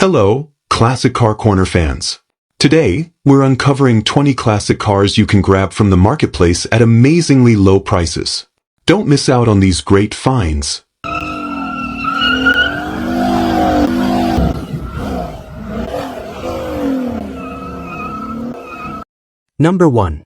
Hello, Classic Car Corner fans. Today, we're uncovering 20 classic cars you can grab from the marketplace at amazingly low prices. Don't miss out on these great finds. Number 1.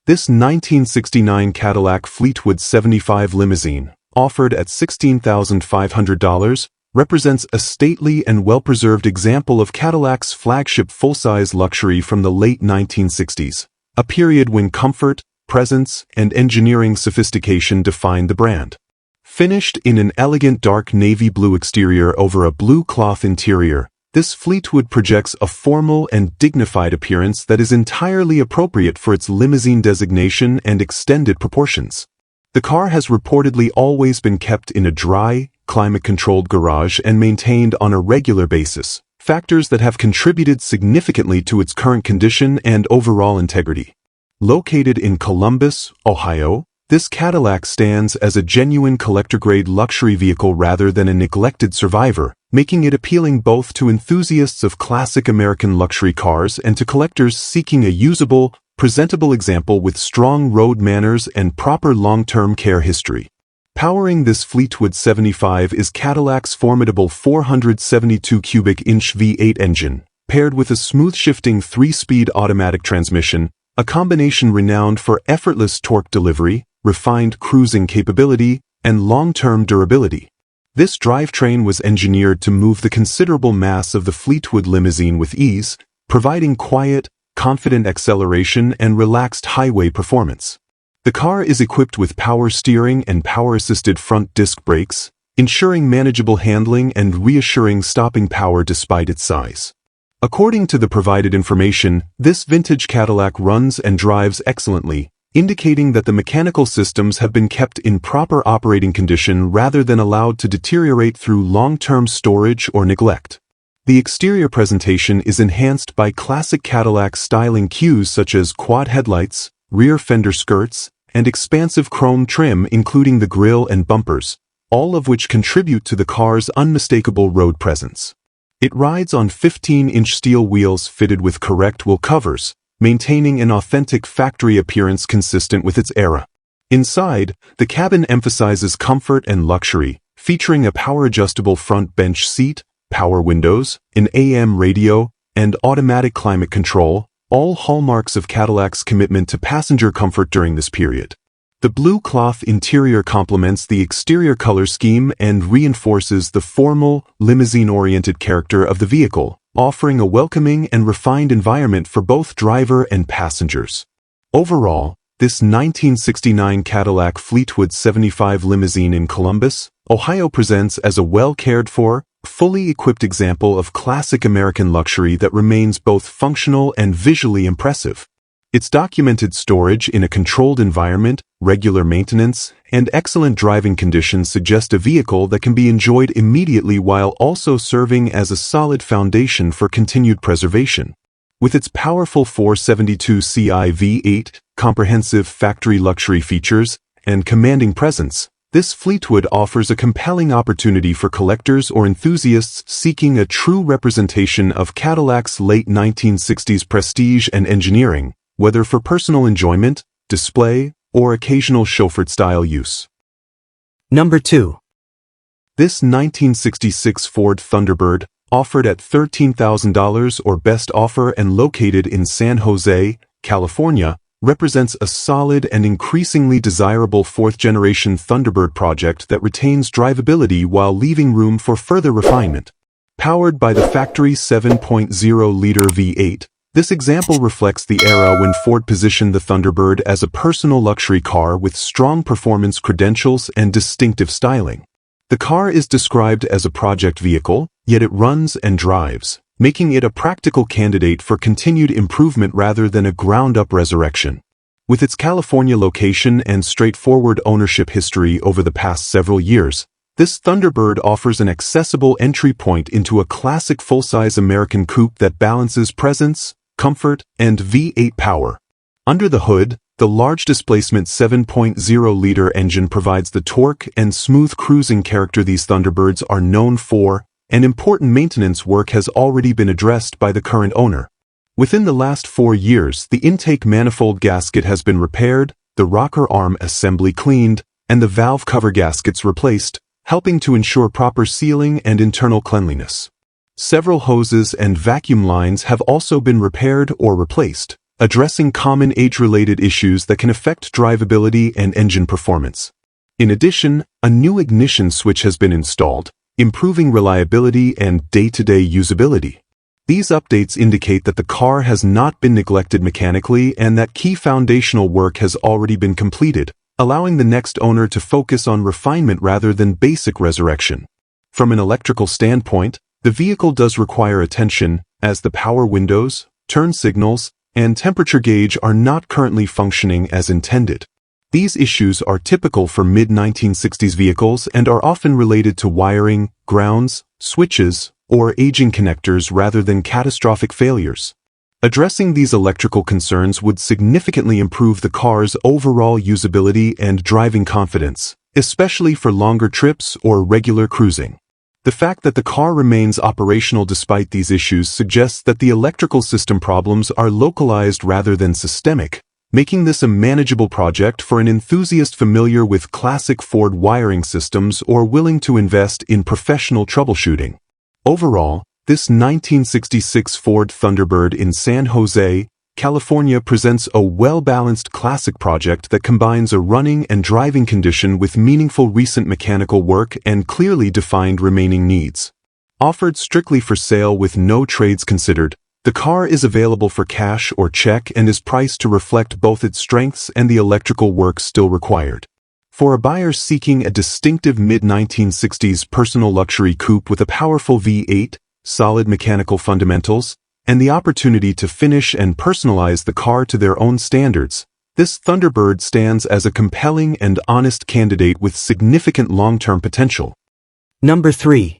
This 1969 Cadillac Fleetwood 75 limousine, offered at $16,500, represents a stately and well-preserved example of Cadillac's flagship full-size luxury from the late 1960s, a period when comfort, presence, and engineering sophistication defined the brand. Finished in an elegant dark navy blue exterior over a blue cloth interior, this Fleetwood projects a formal and dignified appearance that is entirely appropriate for its limousine designation and extended proportions. The car has reportedly always been kept in a dry, climate-controlled garage and maintained on a regular basis, factors that have contributed significantly to its current condition and overall integrity. Located in Columbus, Ohio, this Cadillac stands as a genuine collector-grade luxury vehicle rather than a neglected survivor, making it appealing both to enthusiasts of classic American luxury cars and to collectors seeking a usable, presentable example with strong road manners and proper long-term care history. Powering this Fleetwood 75 is Cadillac's formidable 472 cubic inch V8 engine, paired with a smooth-shifting 3-speed automatic transmission, a combination renowned for effortless torque delivery, refined cruising capability, and long-term durability. This drivetrain was engineered to move the considerable mass of the Fleetwood limousine with ease, providing quiet, confident acceleration and relaxed highway performance. The car is equipped with power steering and power-assisted front disc brakes, ensuring manageable handling and reassuring stopping power despite its size. According to the provided information, this vintage Cadillac runs and drives excellently, indicating that the mechanical systems have been kept in proper operating condition rather than allowed to deteriorate through long-term storage or neglect. The exterior presentation is enhanced by classic Cadillac styling cues such as quad headlights, rear fender skirts, and expansive chrome trim including the grille and bumpers, all of which contribute to the car's unmistakable road presence. It rides on 15-inch steel wheels fitted with correct wheel covers, maintaining an authentic factory appearance consistent with its era. Inside, the cabin emphasizes comfort and luxury, featuring a power-adjustable front bench seat, power windows, an AM radio, and automatic climate control, all hallmarks of Cadillac's commitment to passenger comfort during this period. The blue cloth interior complements the exterior color scheme and reinforces the formal, limousine-oriented character of the vehicle, offering a welcoming and refined environment for both driver and passengers. Overall, this 1969 Cadillac Fleetwood 75 limousine in Columbus, Ohio presents as a well-cared-for, fully equipped example of classic American luxury that remains both functional and visually impressive. Its documented storage in a controlled environment, regular maintenance, and excellent driving conditions suggest a vehicle that can be enjoyed immediately while also serving as a solid foundation for continued preservation. With its powerful 472 CI V8, comprehensive factory luxury features, and commanding presence, this Fleetwood offers a compelling opportunity for collectors or enthusiasts seeking a true representation of Cadillac's late 1960s prestige and engineering, whether for personal enjoyment, display, or occasional chauffeured-style use. Number 2. This 1966 Ford Thunderbird, offered at $13,000 or best offer and located in San Jose, California, represents a solid and increasingly desirable fourth-generation Thunderbird project that retains drivability while leaving room for further refinement. Powered by the factory 7.0-liter V8, this example reflects the era when Ford positioned the Thunderbird as a personal luxury car with strong performance credentials and distinctive styling. The car is described as a project vehicle, yet it runs and drives, making it a practical candidate for continued improvement rather than a ground-up resurrection. With its California location and straightforward ownership history over the past several years, this Thunderbird offers an accessible entry point into a classic full-size American coupe that balances presence, comfort, and V8 power. Under the hood, the large displacement 7.0-liter engine provides the torque and smooth cruising character these Thunderbirds are known for, and important maintenance work has already been addressed by the current owner. Within the last 4 years, the intake manifold gasket has been repaired, the rocker arm assembly cleaned, and the valve cover gaskets replaced, helping to ensure proper sealing and internal cleanliness. Several hoses and vacuum lines have also been repaired or replaced, addressing common age-related issues that can affect drivability and engine performance. In addition, a new ignition switch has been installed, improving reliability and day-to-day usability. These updates indicate that the car has not been neglected mechanically and that key foundational work has already been completed, allowing the next owner to focus on refinement rather than basic resurrection. From an electrical standpoint, the vehicle does require attention, as the power windows, turn signals, and temperature gauge are not currently functioning as intended. These issues are typical for mid-1960s vehicles and are often related to wiring, grounds, switches, or aging connectors rather than catastrophic failures. Addressing these electrical concerns would significantly improve the car's overall usability and driving confidence, especially for longer trips or regular cruising. The fact that the car remains operational despite these issues suggests that the electrical system problems are localized rather than systemic, making this a manageable project for an enthusiast familiar with classic Ford wiring systems or willing to invest in professional troubleshooting. Overall, this 1966 Ford Thunderbird in San Jose, California presents a well-balanced classic project that combines a running and driving condition with meaningful recent mechanical work and clearly defined remaining needs. Offered strictly for sale with no trades considered, the car is available for cash or check and is priced to reflect both its strengths and the electrical work still required. For a buyer seeking a distinctive mid-1960s personal luxury coupe with a powerful V8, solid mechanical fundamentals, and the opportunity to finish and personalize the car to their own standards, this Thunderbird stands as a compelling and honest candidate with significant long-term potential. Number 3.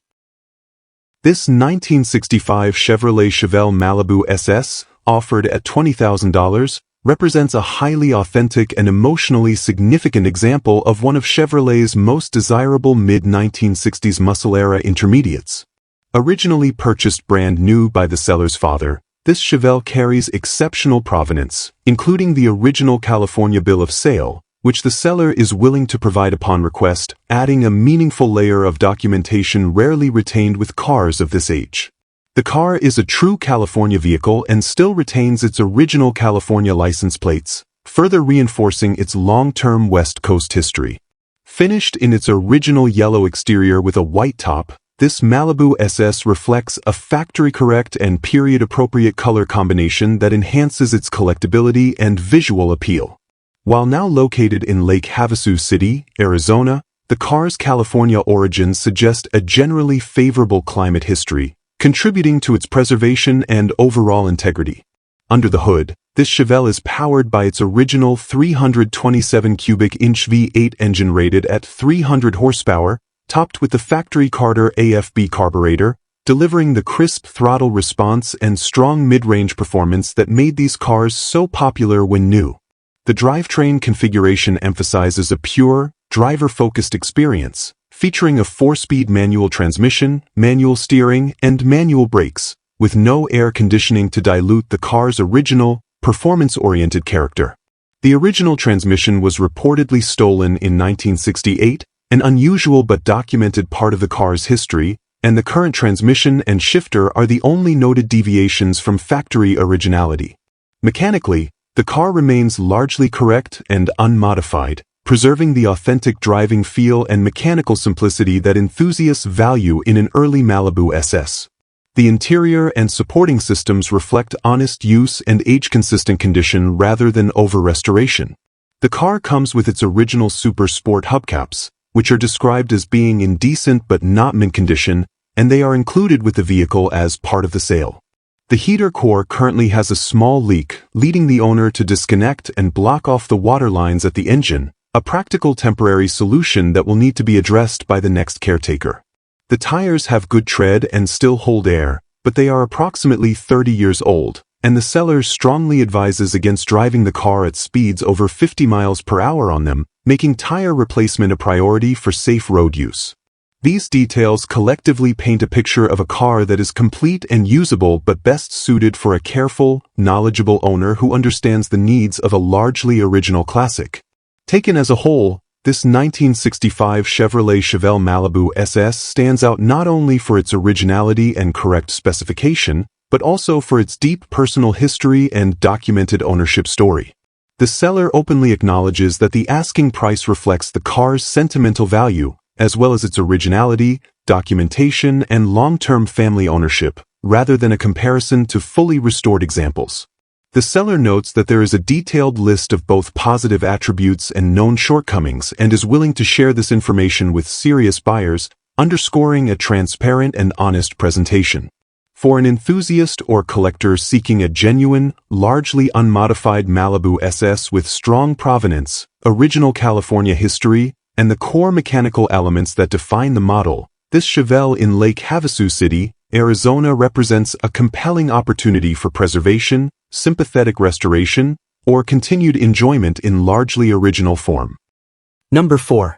This 1965 Chevrolet Chevelle Malibu SS, offered at $20,000, represents a highly authentic and emotionally significant example of one of Chevrolet's most desirable mid-1960s muscle-era intermediates. Originally purchased brand new by the seller's father, this Chevelle carries exceptional provenance, including the original California bill of sale, which the seller is willing to provide upon request, adding a meaningful layer of documentation rarely retained with cars of this age. The car is a true California vehicle and still retains its original California license plates, further reinforcing its long-term West Coast history. Finished in its original yellow exterior with a white top, this Malibu SS reflects a factory-correct and period-appropriate color combination that enhances its collectability and visual appeal. While now located in Lake Havasu City, Arizona, the car's California origins suggest a generally favorable climate history, contributing to its preservation and overall integrity. Under the hood, this Chevelle is powered by its original 327 cubic inch V8 engine rated at 300 horsepower, topped with the factory Carter AFB carburetor, delivering the crisp throttle response and strong mid-range performance that made these cars so popular when new. The drivetrain configuration emphasizes a pure, driver-focused experience, featuring a 4-speed manual transmission, manual steering, and manual brakes, with no air conditioning to dilute the car's original, performance-oriented character. The original transmission was reportedly stolen in 1968, an unusual but documented part of the car's history, and the current transmission and shifter are the only noted deviations from factory originality. Mechanically, the car remains largely correct and unmodified, preserving the authentic driving feel and mechanical simplicity that enthusiasts value in an early Malibu SS. The interior and supporting systems reflect honest use and age-consistent condition rather than over-restoration. The car comes with its original Super Sport hubcaps, which are described as being in decent but not mint condition, and they are included with the vehicle as part of the sale. The heater core currently has a small leak, leading the owner to disconnect and block off the water lines at the engine, a practical temporary solution that will need to be addressed by the next caretaker. The tires have good tread and still hold air, but they are approximately 30 years old, and the seller strongly advises against driving the car at speeds over 50 miles per hour on them, making tire replacement a priority for safe road use. These details collectively paint a picture of a car that is complete and usable but best suited for a careful, knowledgeable owner who understands the needs of a largely original classic. Taken as a whole, this 1965 Chevrolet Chevelle Malibu SS stands out not only for its originality and correct specification, but also for its deep personal history and documented ownership story. The seller openly acknowledges that the asking price reflects the car's sentimental value, as well as its originality, documentation, and long-term family ownership, rather than a comparison to fully restored examples. The seller notes that there is a detailed list of both positive attributes and known shortcomings and is willing to share this information with serious buyers, underscoring a transparent and honest presentation. For an enthusiast or collector seeking a genuine, largely unmodified Malibu SS with strong provenance, original California history, and the core mechanical elements that define the model, this Chevelle in Lake Havasu City, Arizona represents a compelling opportunity for preservation, sympathetic restoration, or continued enjoyment in largely original form. Number 4.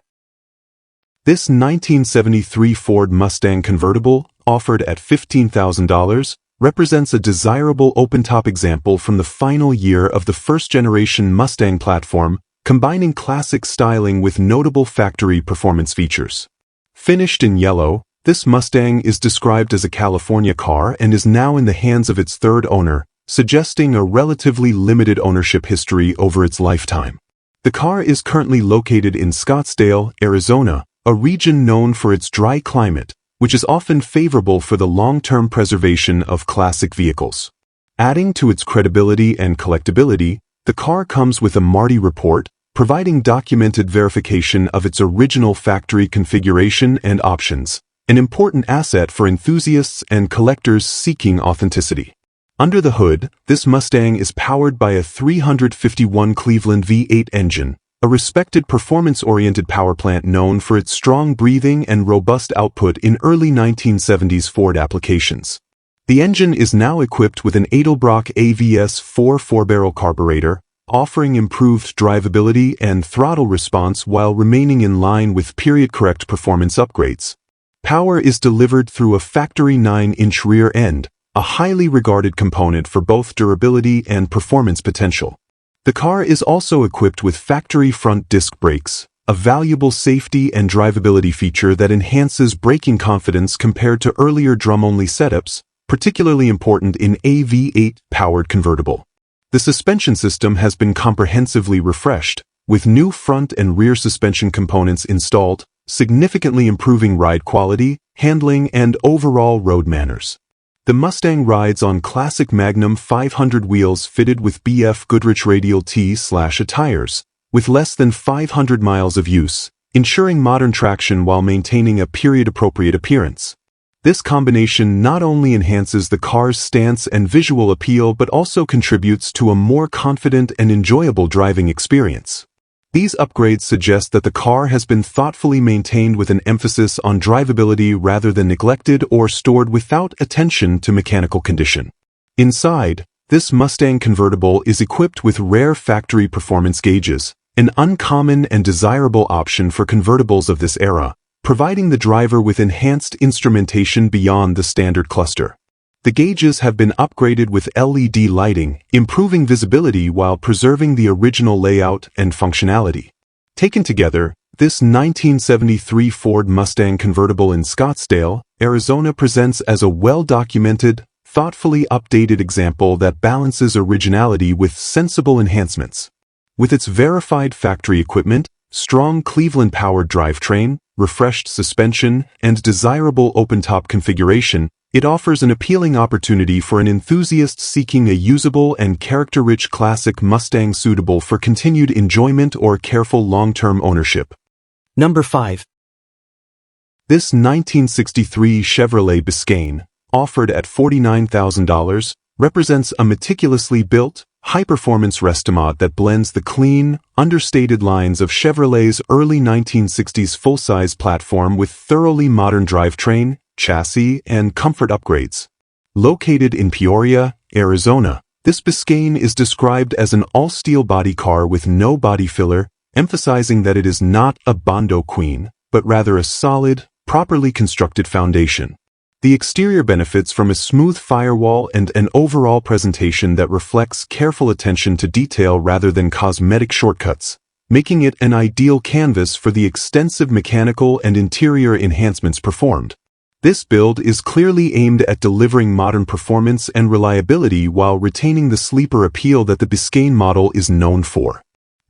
This 1973 Ford Mustang convertible, offered at $15,000, represents a desirable open-top example from the final year of the first-generation Mustang platform, combining classic styling with notable factory performance features. Finished in yellow, this Mustang is described as a California car and is now in the hands of its third owner, suggesting a relatively limited ownership history over its lifetime. The car is currently located in Scottsdale, Arizona, a region known for its dry climate, which is often favorable for the long-term preservation of classic vehicles. Adding to its credibility and collectability, the car comes with a MARTI report, providing documented verification of its original factory configuration and options, an important asset for enthusiasts and collectors seeking authenticity. Under the hood, this Mustang is powered by a 351 Cleveland V8 engine, a respected performance-oriented power plant known for its strong breathing and robust output in early 1970s Ford applications. The engine is now equipped with an Edelbrock AVS 4-barrel carburetor, offering improved drivability and throttle response while remaining in line with period-correct performance upgrades. Power is delivered through a factory 9-inch rear end, a highly regarded component for both durability and performance potential. The car is also equipped with factory front disc brakes, a valuable safety and drivability feature that enhances braking confidence compared to earlier drum-only setups, particularly important in a V8-powered convertible. The suspension system has been comprehensively refreshed, with new front and rear suspension components installed, significantly improving ride quality, handling, and overall road manners. The Mustang rides on classic Magnum 500 wheels fitted with BF Goodrich Radial T/A tires, with less than 500 miles of use, ensuring modern traction while maintaining a period-appropriate appearance. This combination not only enhances the car's stance and visual appeal but also contributes to a more confident and enjoyable driving experience. These upgrades suggest that the car has been thoughtfully maintained with an emphasis on drivability rather than neglected or stored without attention to mechanical condition. Inside, this Mustang convertible is equipped with rare factory performance gauges, an uncommon and desirable option for convertibles of this era, providing the driver with enhanced instrumentation beyond the standard cluster. The gauges have been upgraded with LED lighting, improving visibility while preserving the original layout and functionality. Taken together, this 1973 Ford Mustang convertible in Scottsdale, Arizona presents as a well-documented, thoughtfully updated example that balances originality with sensible enhancements. With its verified factory equipment, strong Cleveland-powered drivetrain, refreshed suspension, and desirable open-top configuration, it offers an appealing opportunity for an enthusiast seeking a usable and character-rich classic Mustang suitable for continued enjoyment or careful long-term ownership. Number 5. This 1963 Chevrolet Biscayne, offered at $49,000, represents a meticulously built, high-performance restomod that blends the clean, understated lines of Chevrolet's early 1960s full-size platform with thoroughly modern drivetrain, chassis, and comfort upgrades. Located in Peoria, Arizona, this Biscayne is described as an all-steel body car with no body filler, emphasizing that it is not a Bondo Queen, but rather a solid, properly constructed foundation. The exterior benefits from a smooth firewall and an overall presentation that reflects careful attention to detail rather than cosmetic shortcuts, making it an ideal canvas for the extensive mechanical and interior enhancements performed. This build is clearly aimed at delivering modern performance and reliability while retaining the sleeper appeal that the Biscayne model is known for.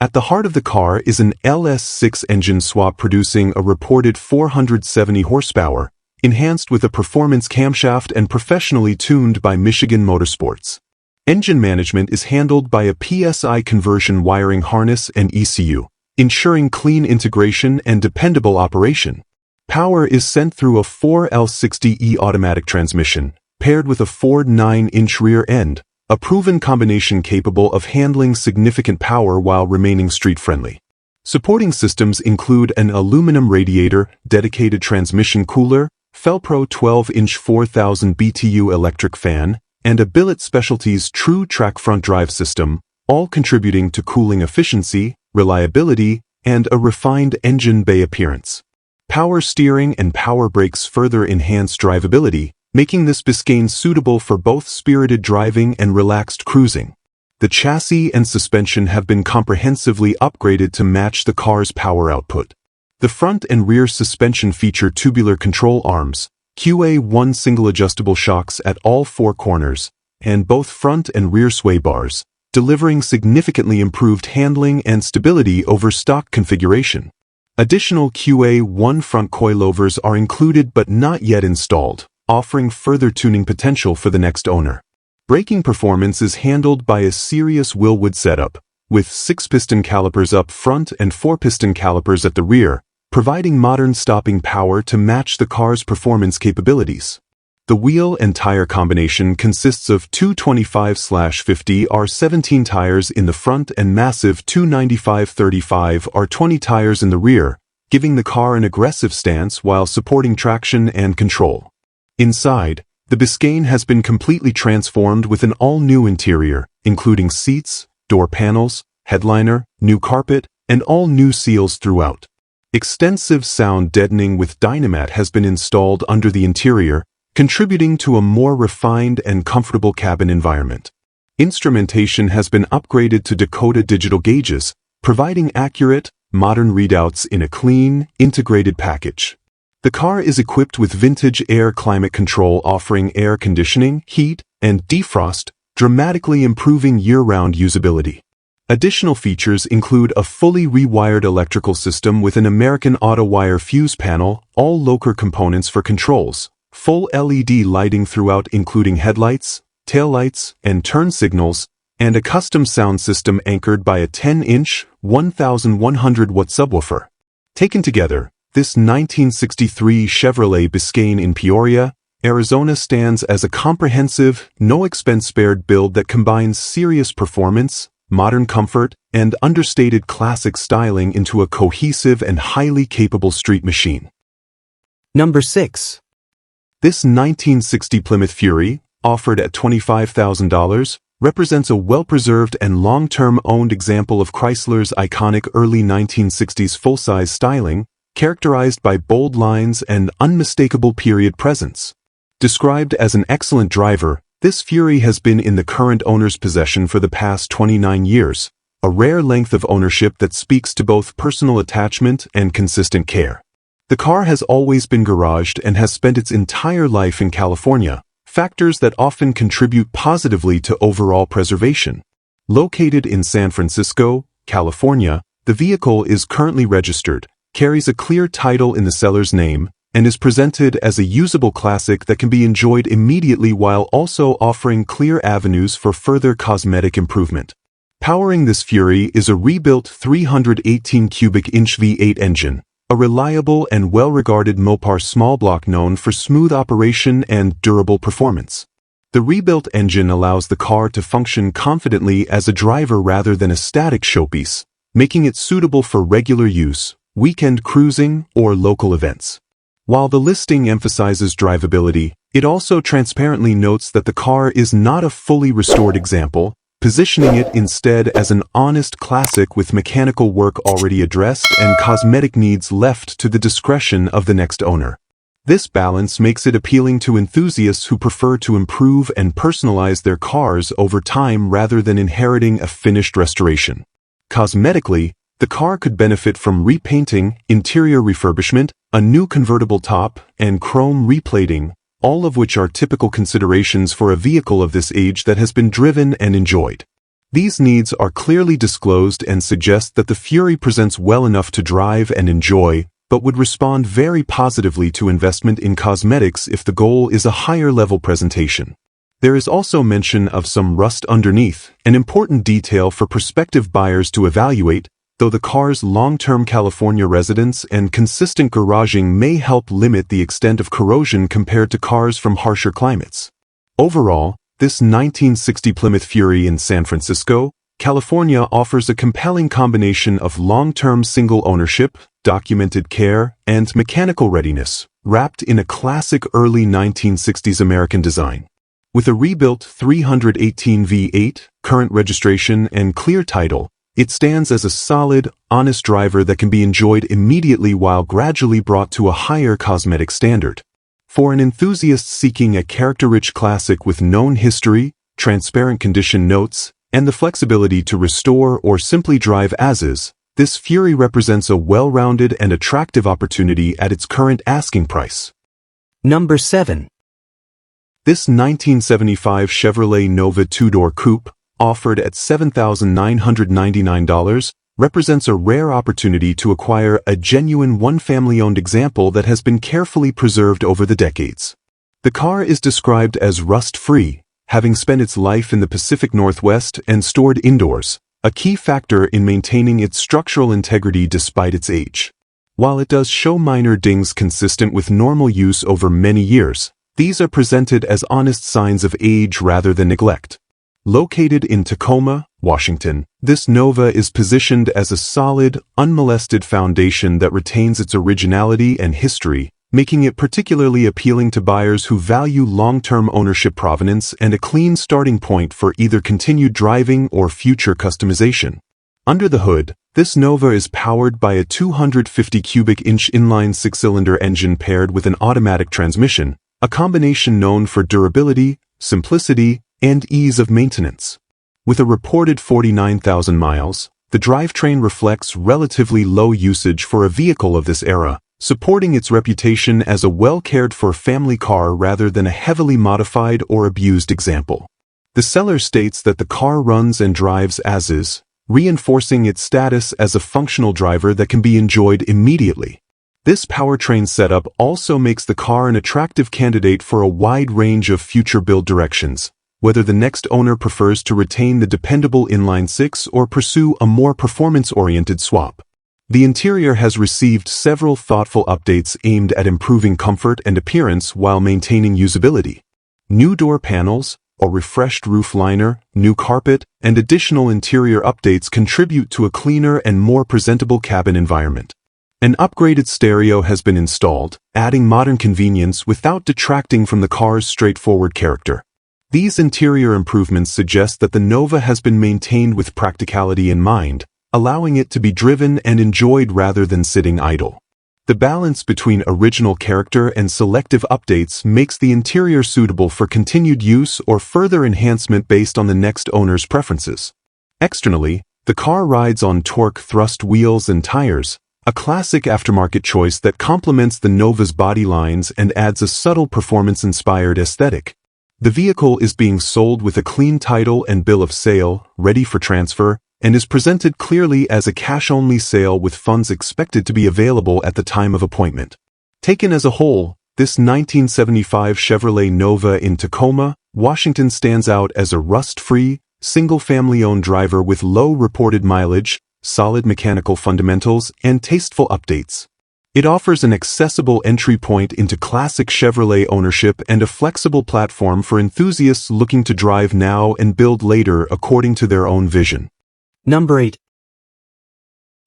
At the heart of the car is an LS6 engine swap producing a reported 470 horsepower, enhanced with a performance camshaft and professionally tuned by Michigan Motorsports. Engine management is handled by a PSI conversion wiring harness and ECU, ensuring clean integration and dependable operation. Power is sent through a 4L60E automatic transmission, paired with a Ford 9-inch rear end, a proven combination capable of handling significant power while remaining street-friendly. Supporting systems include an aluminum radiator, dedicated transmission cooler, Felpro 12-inch 4,000 BTU electric fan, and a Billet Specialties True Track front drive system, all contributing to cooling efficiency, reliability, and a refined engine bay appearance. Power steering and power brakes further enhance drivability, making this Biscayne suitable for both spirited driving and relaxed cruising. The chassis and suspension have been comprehensively upgraded to match the car's power output. The front and rear suspension feature tubular control arms, QA1 single adjustable shocks at all four corners, and both front and rear sway bars, delivering significantly improved handling and stability over stock configuration. Additional QA1 front coilovers are included but not yet installed, offering further tuning potential for the next owner. Braking performance is handled by a serious Wilwood setup, with 6-piston calipers up front and 4-piston calipers at the rear, providing modern stopping power to match the car's performance capabilities. The wheel and tire combination consists of two 25/50 R17 tires in the front and massive 295/35 R20 tires in the rear, giving the car an aggressive stance while supporting traction and control. Inside, the Biscayne has been completely transformed with an all-new interior, including seats, door panels, headliner, new carpet, and all new seals throughout. Extensive sound deadening with Dynamat has been installed under the interior, contributing to a more refined and comfortable cabin environment. Instrumentation has been upgraded to Dakota digital gauges, providing accurate, modern readouts in a clean, integrated package. The car is equipped with vintage air climate control offering air conditioning, heat, and defrost, dramatically improving year-round usability. Additional features include a fully rewired electrical system with an American Auto Wire fuse panel, all local components for controls, full LED lighting throughout including headlights, taillights, and turn signals, and a custom sound system anchored by a 10-inch, 1,100-watt subwoofer. Taken together, this 1963 Chevrolet Biscayne in Peoria, Arizona stands as a comprehensive, no-expense-spared build that combines serious performance, modern comfort, and understated classic styling into a cohesive and highly capable street machine. Number 6. This 1960 Plymouth Fury, offered at $25,000, represents a well-preserved and long-term owned example of Chrysler's iconic early 1960s full-size styling, characterized by bold lines and unmistakable period presence. Described as an excellent driver, this Fury has been in the current owner's possession for the past 29 years, a rare length of ownership that speaks to both personal attachment and consistent care. The car has always been garaged and has spent its entire life in California, factors that often contribute positively to overall preservation. Located in San Francisco, California, the vehicle is currently registered, carries a clear title in the seller's name, and is presented as a usable classic that can be enjoyed immediately while also offering clear avenues for further cosmetic improvement. Powering this Fury is a rebuilt 318 cubic inch V8 engine, a reliable and well-regarded Mopar small block known for smooth operation and durable performance. The rebuilt engine allows the car to function confidently as a driver rather than a static showpiece, making it suitable for regular use, weekend cruising, or local events. While the listing emphasizes drivability, it also transparently notes that the car is not a fully restored example, positioning it instead as an honest classic with mechanical work already addressed and cosmetic needs left to the discretion of the next owner. This balance makes it appealing to enthusiasts who prefer to improve and personalize their cars over time rather than inheriting a finished restoration. Cosmetically, the car could benefit from repainting, interior refurbishment, a new convertible top, and chrome replating, all of which are typical considerations for a vehicle of this age that has been driven and enjoyed. These needs are clearly disclosed and suggest that the Fury presents well enough to drive and enjoy, but would respond very positively to investment in cosmetics if the goal is a higher-level presentation. There is also mention of some rust underneath, an important detail for prospective buyers to evaluate, though the car's long-term California residence and consistent garaging may help limit the extent of corrosion compared to cars from harsher climates. Overall, this 1960 Plymouth Fury in San Francisco, California offers a compelling combination of long-term single ownership, documented care, and mechanical readiness, wrapped in a classic early 1960s American design. With a rebuilt 318 V8, current registration, and clear title, it stands as a solid, honest driver that can be enjoyed immediately while gradually brought to a higher cosmetic standard. For an enthusiast seeking a character-rich classic with known history, transparent condition notes, and the flexibility to restore or simply drive as is, this Fury represents a well-rounded and attractive opportunity at its current asking price. Number 7. This 1975 Chevrolet Nova two-door coupe, offered at $7,999, represents a rare opportunity to acquire a genuine one-family-owned example that has been carefully preserved over the decades. The car is described as rust-free, having spent its life in the Pacific Northwest and stored indoors, a key factor in maintaining its structural integrity despite its age. While it does show minor dings consistent with normal use over many years, these are presented as honest signs of age rather than neglect. Located in Tacoma, Washington, this Nova is positioned as a solid, unmolested foundation that retains its originality and history, making it particularly appealing to buyers who value long-term ownership provenance and a clean starting point for either continued driving or future customization. Under the hood, this Nova is powered by a 250 cubic inch inline six-cylinder engine paired with an automatic transmission, a combination known for durability, simplicity, and ease of maintenance. With a reported 49,000 miles, the drivetrain reflects relatively low usage for a vehicle of this era, supporting its reputation as a well-cared-for family car rather than a heavily modified or abused example. The seller states that the car runs and drives as is, reinforcing its status as a functional driver that can be enjoyed immediately. This powertrain setup also makes the car an attractive candidate for a wide range of future build directions, whether the next owner prefers to retain the dependable inline-six or pursue a more performance-oriented swap. The interior has received several thoughtful updates aimed at improving comfort and appearance while maintaining usability. New door panels, a refreshed roof liner, new carpet, and additional interior updates contribute to a cleaner and more presentable cabin environment. An upgraded stereo has been installed, adding modern convenience without detracting from the car's straightforward character. These interior improvements suggest that the Nova has been maintained with practicality in mind, allowing it to be driven and enjoyed rather than sitting idle. The balance between original character and selective updates makes the interior suitable for continued use or further enhancement based on the next owner's preferences. Externally, the car rides on torque thrust wheels and tires, a classic aftermarket choice that complements the Nova's body lines and adds a subtle performance-inspired aesthetic. The vehicle is being sold with a clean title and bill of sale, ready for transfer, and is presented clearly as a cash-only sale with funds expected to be available at the time of appointment. Taken as a whole, this 1975 Chevrolet Nova in Tacoma, Washington stands out as a rust-free, single-family-owned driver with low reported mileage, solid mechanical fundamentals, and tasteful updates. It offers an accessible entry point into classic Chevrolet ownership and a flexible platform for enthusiasts looking to drive now and build later according to their own vision. Number 8.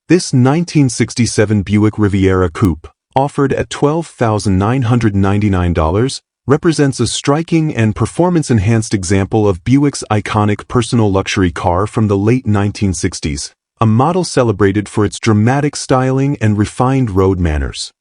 This 1967 Buick Riviera coupe, offered at $12,999, represents a striking and performance-enhanced example of Buick's iconic personal luxury car from the late 1960s, a model celebrated for its dramatic styling and refined road manners.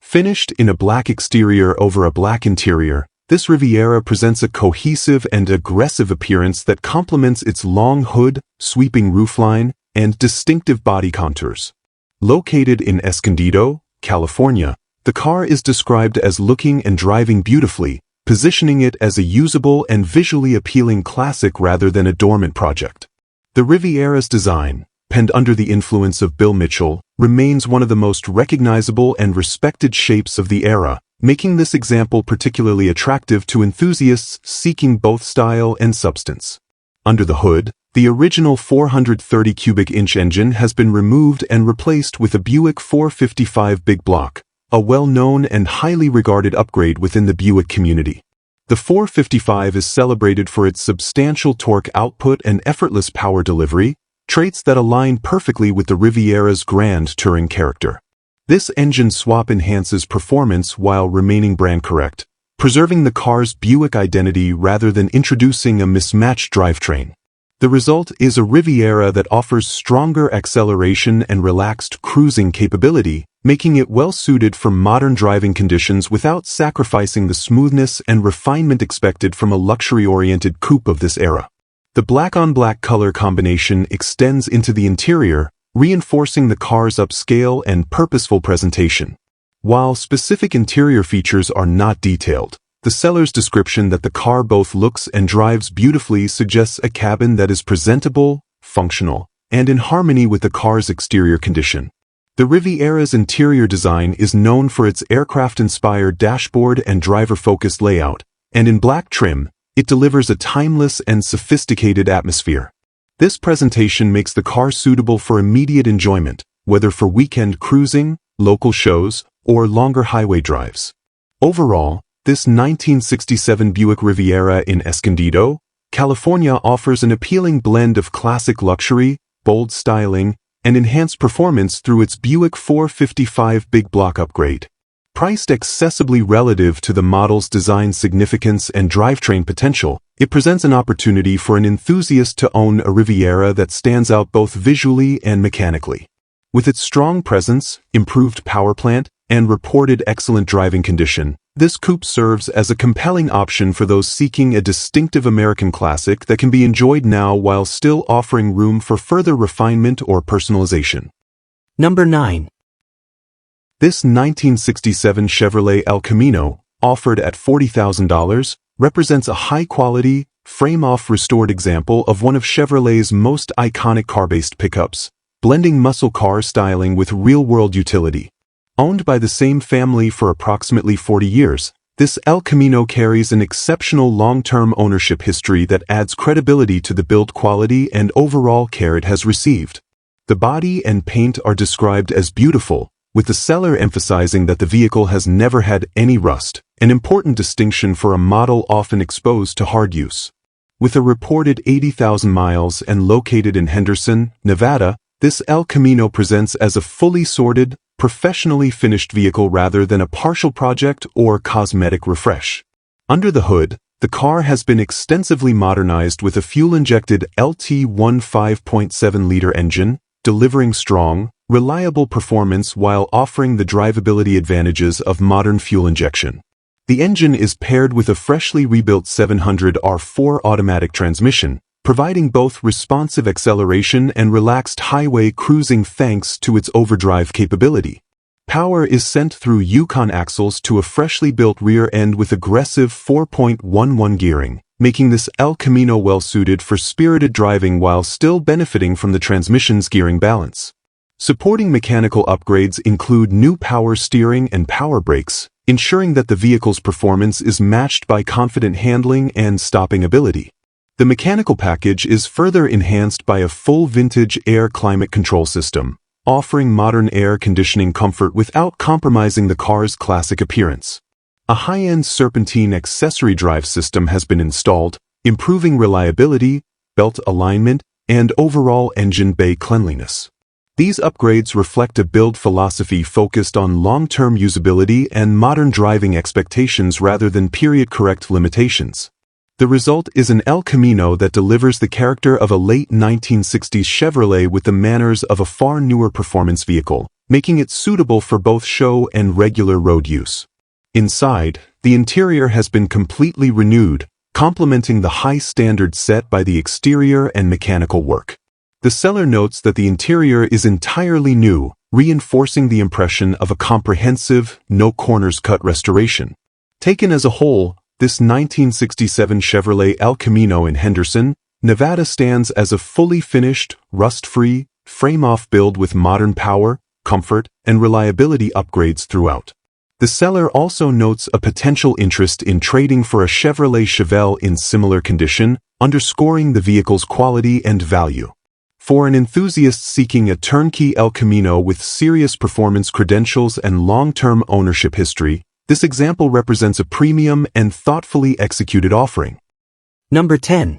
Finished in a black exterior over a black interior, this Riviera presents a cohesive and aggressive appearance that complements its long hood, sweeping roofline, and distinctive body contours. Located in Escondido, California, the car is described as looking and driving beautifully, positioning it as a usable and visually appealing classic rather than a dormant project. The Riviera's design, penned under the influence of Bill Mitchell, remains one of the most recognizable and respected shapes of the era, making this example particularly attractive to enthusiasts seeking both style and substance. Under the hood, the original 430 cubic inch engine has been removed and replaced with a Buick 455 Big Block, a well-known and highly regarded upgrade within the Buick community. The 455 is celebrated for its substantial torque output and effortless power delivery, traits that align perfectly with the Riviera's grand touring character. This engine swap enhances performance while remaining brand correct, preserving the car's Buick identity rather than introducing a mismatched drivetrain. The result is a Riviera that offers stronger acceleration and relaxed cruising capability, making it well-suited for modern driving conditions without sacrificing the smoothness and refinement expected from a luxury-oriented coupe of this era. The black-on-black color combination extends into the interior, reinforcing the car's upscale and purposeful presentation. While specific interior features are not detailed, the seller's description that the car both looks and drives beautifully suggests a cabin that is presentable, functional, and in harmony with the car's exterior condition. The Riviera's interior design is known for its aircraft-inspired dashboard and driver-focused layout, and in black trim, it delivers a timeless and sophisticated atmosphere. This presentation makes the car suitable for immediate enjoyment, whether for weekend cruising, local shows, or longer highway drives. Overall, this 1967 Buick Riviera in Escondido, California offers an appealing blend of classic luxury, bold styling, and enhanced performance through its Buick 455 Big Block upgrade. Priced accessibly relative to the model's design significance and drivetrain potential, it presents an opportunity for an enthusiast to own a Riviera that stands out both visually and mechanically. With its strong presence, improved power plant, and reported excellent driving condition, this coupe serves as a compelling option for those seeking a distinctive American classic that can be enjoyed now while still offering room for further refinement or personalization. Number 9. This 1967 Chevrolet El Camino, offered at $40,000, represents a high-quality, frame-off restored example of one of Chevrolet's most iconic car-based pickups, blending muscle car styling with real-world utility. Owned by the same family for approximately 40 years, this El Camino carries an exceptional long-term ownership history that adds credibility to the build quality and overall care it has received. The body and paint are described as beautiful, with the seller emphasizing that the vehicle has never had any rust, an important distinction for a model often exposed to hard use. With a reported 80,000 miles and located in Henderson, Nevada, this El Camino presents as a fully sorted, professionally finished vehicle rather than a partial project or cosmetic refresh. Under the hood, the car has been extensively modernized with a fuel-injected LT1 5.7-liter engine, delivering strong, reliable performance while offering the drivability advantages of modern fuel injection. The engine is paired with a freshly rebuilt 700R4 automatic transmission, providing both responsive acceleration and relaxed highway cruising thanks to its overdrive capability. Power is sent through Yukon axles to a freshly built rear end with aggressive 4.11 gearing, making this El Camino well-suited for spirited driving while still benefiting from the transmission's gearing balance. Supporting mechanical upgrades include new power steering and power brakes, ensuring that the vehicle's performance is matched by confident handling and stopping ability. The mechanical package is further enhanced by a full vintage air climate control system, offering modern air conditioning comfort without compromising the car's classic appearance. A high-end serpentine accessory drive system has been installed, improving reliability, belt alignment, and overall engine bay cleanliness. These upgrades reflect a build philosophy focused on long-term usability and modern driving expectations rather than period-correct limitations. The result is an El Camino that delivers the character of a late 1960s Chevrolet with the manners of a far newer performance vehicle, making it suitable for both show and regular road use. Inside, the interior has been completely renewed, complementing the high standards set by the exterior and mechanical work. The seller notes that the interior is entirely new, reinforcing the impression of a comprehensive, no-corners-cut restoration. Taken as a whole, this 1967 Chevrolet El Camino in Henderson, Nevada stands as a fully finished, rust-free, frame-off build with modern power, comfort, and reliability upgrades throughout. The seller also notes a potential interest in trading for a Chevrolet Chevelle in similar condition, underscoring the vehicle's quality and value. For an enthusiast seeking a turnkey El Camino with serious performance credentials and long-term ownership history, this example represents a premium and thoughtfully executed offering. Number 10.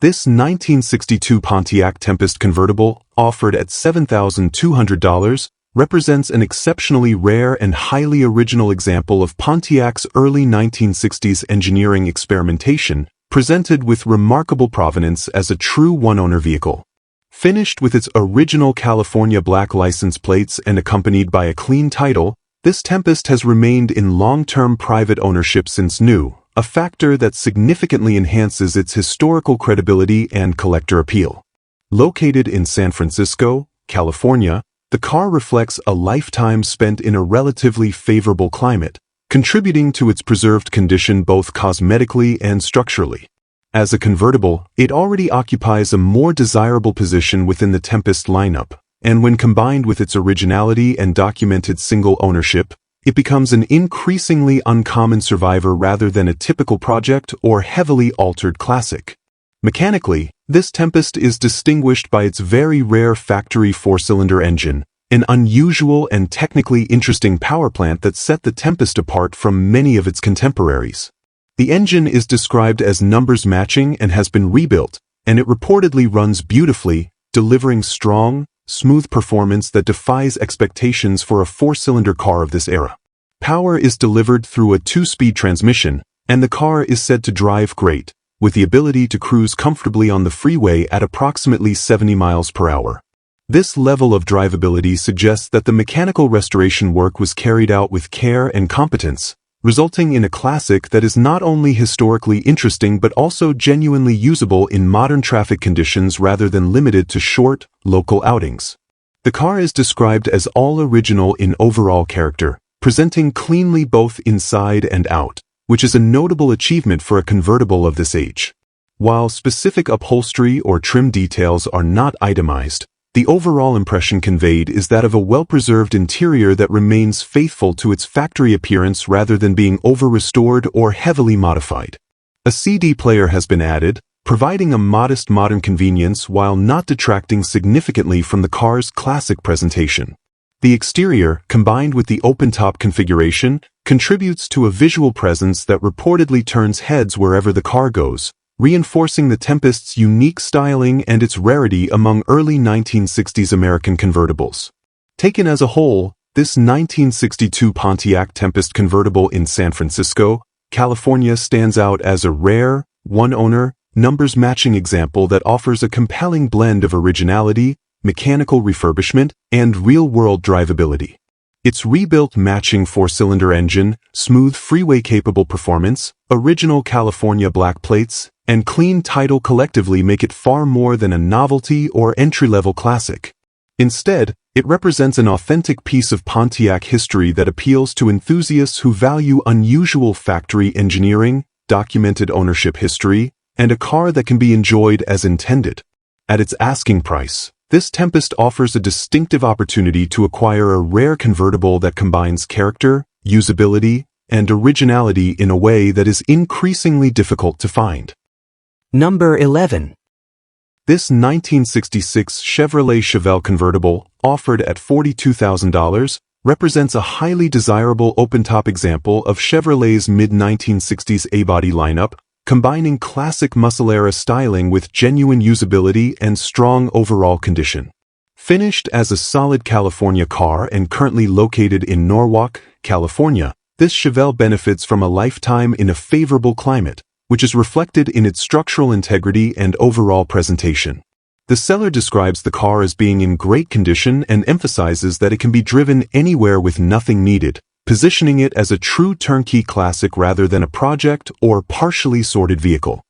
This 1962 Pontiac Tempest convertible, offered at $7,200, represents an exceptionally rare and highly original example of Pontiac's early 1960s engineering experimentation, presented with remarkable provenance as a true one-owner vehicle. Finished with its original California black license plates and accompanied by a clean title, this Tempest has remained in long-term private ownership since new, a factor that significantly enhances its historical credibility and collector appeal. Located in San Francisco, California, the car reflects a lifetime spent in a relatively favorable climate, contributing to its preserved condition both cosmetically and structurally. As a convertible, it already occupies a more desirable position within the Tempest lineup, and when combined with its originality and documented single ownership, it becomes an increasingly uncommon survivor rather than a typical project or heavily altered classic. Mechanically, this Tempest is distinguished by its very rare factory four-cylinder engine, an unusual and technically interesting power plant that set the Tempest apart from many of its contemporaries. The engine is described as numbers matching and has been rebuilt, and it reportedly runs beautifully, delivering strong, smooth performance that defies expectations for a four-cylinder car of this era. Power is delivered through a two-speed transmission, and the car is said to drive great, with the ability to cruise comfortably on the freeway at approximately 70 miles per hour. This level of drivability suggests that the mechanical restoration work was carried out with care and competence, resulting in a classic that is not only historically interesting but also genuinely usable in modern traffic conditions rather than limited to short, local outings. The car is described as all original in overall character, presenting cleanly both inside and out, which is a notable achievement for a convertible of this age. While specific upholstery or trim details are not itemized, the overall impression conveyed is that of a well-preserved interior that remains faithful to its factory appearance rather than being over-restored or heavily modified. A CD player has been added, providing a modest modern convenience while not detracting significantly from the car's classic presentation. The exterior, combined with the open-top configuration, contributes to a visual presence that reportedly turns heads wherever the car goes, reinforcing the Tempest's unique styling and its rarity among early 1960s American convertibles. Taken as a whole, this 1962 Pontiac Tempest convertible in San Francisco, California stands out as a rare, one-owner, numbers-matching example that offers a compelling blend of originality, mechanical refurbishment, and real-world drivability. Its rebuilt matching four-cylinder engine, smooth freeway-capable performance, original California black plates, and clean title collectively make it far more than a novelty or entry-level classic. Instead, it represents an authentic piece of Pontiac history that appeals to enthusiasts who value unusual factory engineering, documented ownership history, and a car that can be enjoyed as intended. At its asking price, this Tempest offers a distinctive opportunity to acquire a rare convertible that combines character, usability, and originality in a way that is increasingly difficult to find. Number 11. This 1966 Chevrolet Chevelle convertible, offered at $42,000, represents a highly desirable open-top example of Chevrolet's mid-1960s A-body lineup, combining classic muscle-era styling with genuine usability and strong overall condition. Finished as a solid California car and currently located in Norwalk, California, this Chevelle benefits from a lifetime in a favorable climate, which is reflected in its structural integrity and overall presentation. The seller describes the car as being in great condition and emphasizes that it can be driven anywhere with nothing needed, positioning it as a true turnkey classic rather than a project or partially sorted vehicle.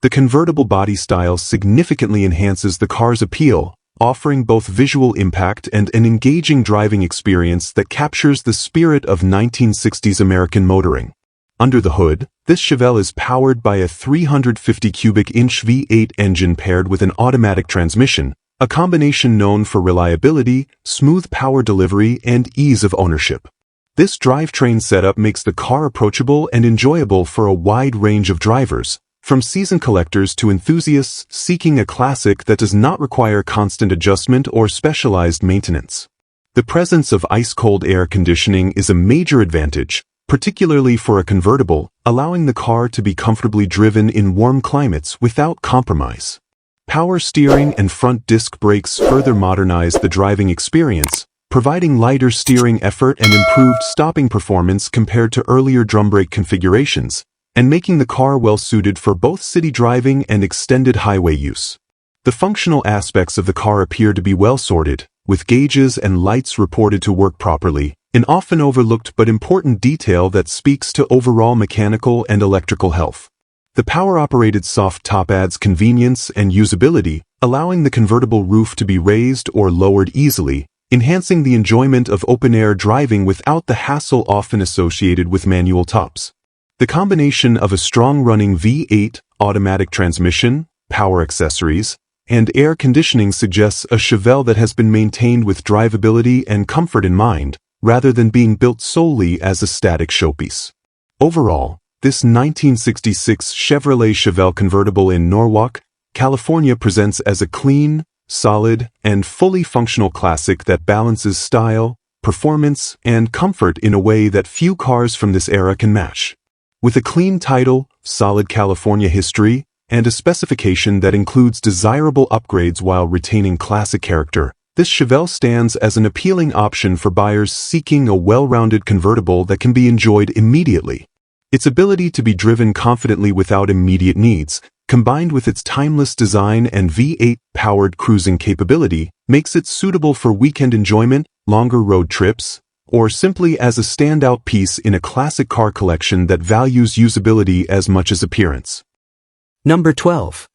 The convertible body style significantly enhances the car's appeal, offering both visual impact and an engaging driving experience that captures the spirit of 1960s American motoring. Under the hood, this Chevelle is powered by a 350 cubic inch V8 engine paired with an automatic transmission, a combination known for reliability, smooth power delivery, and ease of ownership. This drivetrain setup makes the car approachable and enjoyable for a wide range of drivers, from seasoned collectors to enthusiasts seeking a classic that does not require constant adjustment or specialized maintenance. The presence of ice-cold air conditioning is a major advantage, particularly for a convertible, allowing the car to be comfortably driven in warm climates without compromise. Power steering and front disc brakes further modernize the driving experience, providing lighter steering effort and improved stopping performance compared to earlier drum brake configurations, and making the car well-suited for both city driving and extended highway use. The functional aspects of the car appear to be well-sorted, with gauges and lights reported to work properly, an often overlooked but important detail that speaks to overall mechanical and electrical health. The power-operated soft top adds convenience and usability, allowing the convertible roof to be raised or lowered easily, enhancing the enjoyment of open-air driving without the hassle often associated with manual tops. The combination of a strong-running V8, automatic transmission, power accessories, and air conditioning suggests a Chevelle that has been maintained with drivability and comfort in mind, rather than being built solely as a static showpiece. Overall, this 1966 Chevrolet Chevelle convertible in Norwalk, California presents as a clean, solid, and fully functional classic that balances style, performance, and comfort in a way that few cars from this era can match. With a clean title, solid California history, and a specification that includes desirable upgrades while retaining classic character, this Chevelle stands as an appealing option for buyers seeking a well-rounded convertible that can be enjoyed immediately. Its ability to be driven confidently without immediate needs, combined with its timeless design and V8-powered cruising capability, makes it suitable for weekend enjoyment, longer road trips, or simply as a standout piece in a classic car collection that values usability as much as appearance. Number 12.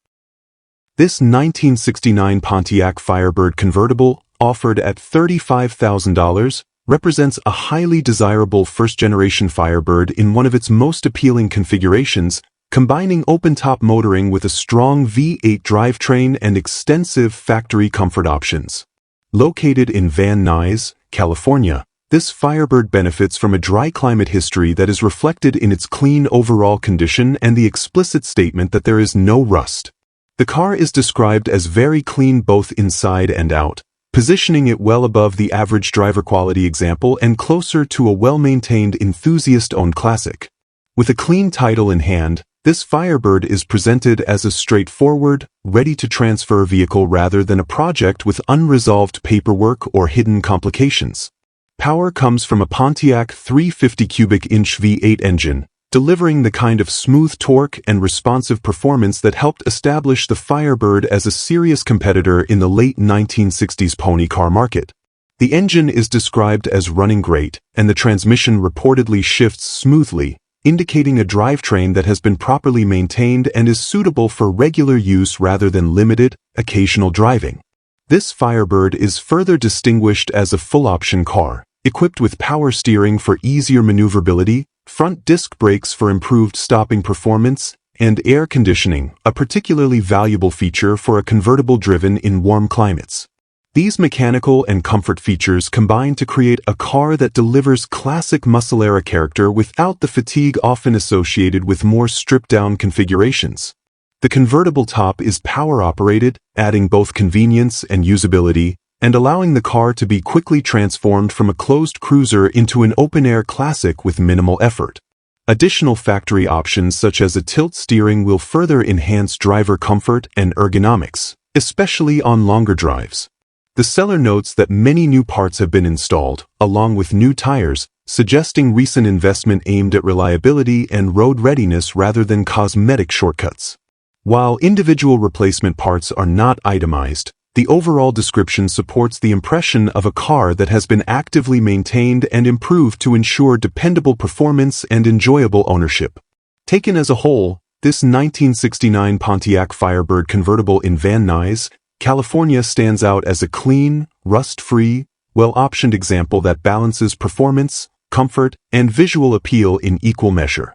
This 1969 Pontiac Firebird convertible, offered at $35,000, represents a highly desirable first-generation Firebird in one of its most appealing configurations, combining open-top motoring with a strong V8 drivetrain and extensive factory comfort options. Located in Van Nuys, California, this Firebird benefits from a dry climate history that is reflected in its clean overall condition and the explicit statement that there is no rust. The car is described as very clean both inside and out, positioning it well above the average driver quality example and closer to a well-maintained enthusiast-owned classic. With a clean title in hand, this Firebird is presented as a straightforward, ready-to-transfer vehicle rather than a project with unresolved paperwork or hidden complications. Power comes from a Pontiac 350 cubic inch V8 engine, delivering the kind of smooth torque and responsive performance that helped establish the Firebird as a serious competitor in the late 1960s pony car market. The engine is described as running great, and the transmission reportedly shifts smoothly, indicating a drivetrain that has been properly maintained and is suitable for regular use rather than limited, occasional driving. This Firebird is further distinguished as a full-option car, equipped with power steering for easier maneuverability, front disc brakes for improved stopping performance, and air conditioning, a particularly valuable feature for a convertible driven in warm climates. These mechanical and comfort features combine to create a car that delivers classic muscle-era character without the fatigue often associated with more stripped-down configurations. The convertible top is power-operated, adding both convenience and usability, and allowing the car to be quickly transformed from a closed cruiser into an open-air classic with minimal effort. Additional factory options such as a tilt steering will further enhance driver comfort and ergonomics, especially on longer drives. The seller notes that many new parts have been installed, along with new tires, suggesting recent investment aimed at reliability and road readiness rather than cosmetic shortcuts. While individual replacement parts are not itemized, the overall description supports the impression of a car that has been actively maintained and improved to ensure dependable performance and enjoyable ownership. Taken as a whole, this 1969 Pontiac Firebird convertible in Van Nuys, California stands out as a clean, rust-free, well-optioned example that balances performance, comfort, and visual appeal in equal measure.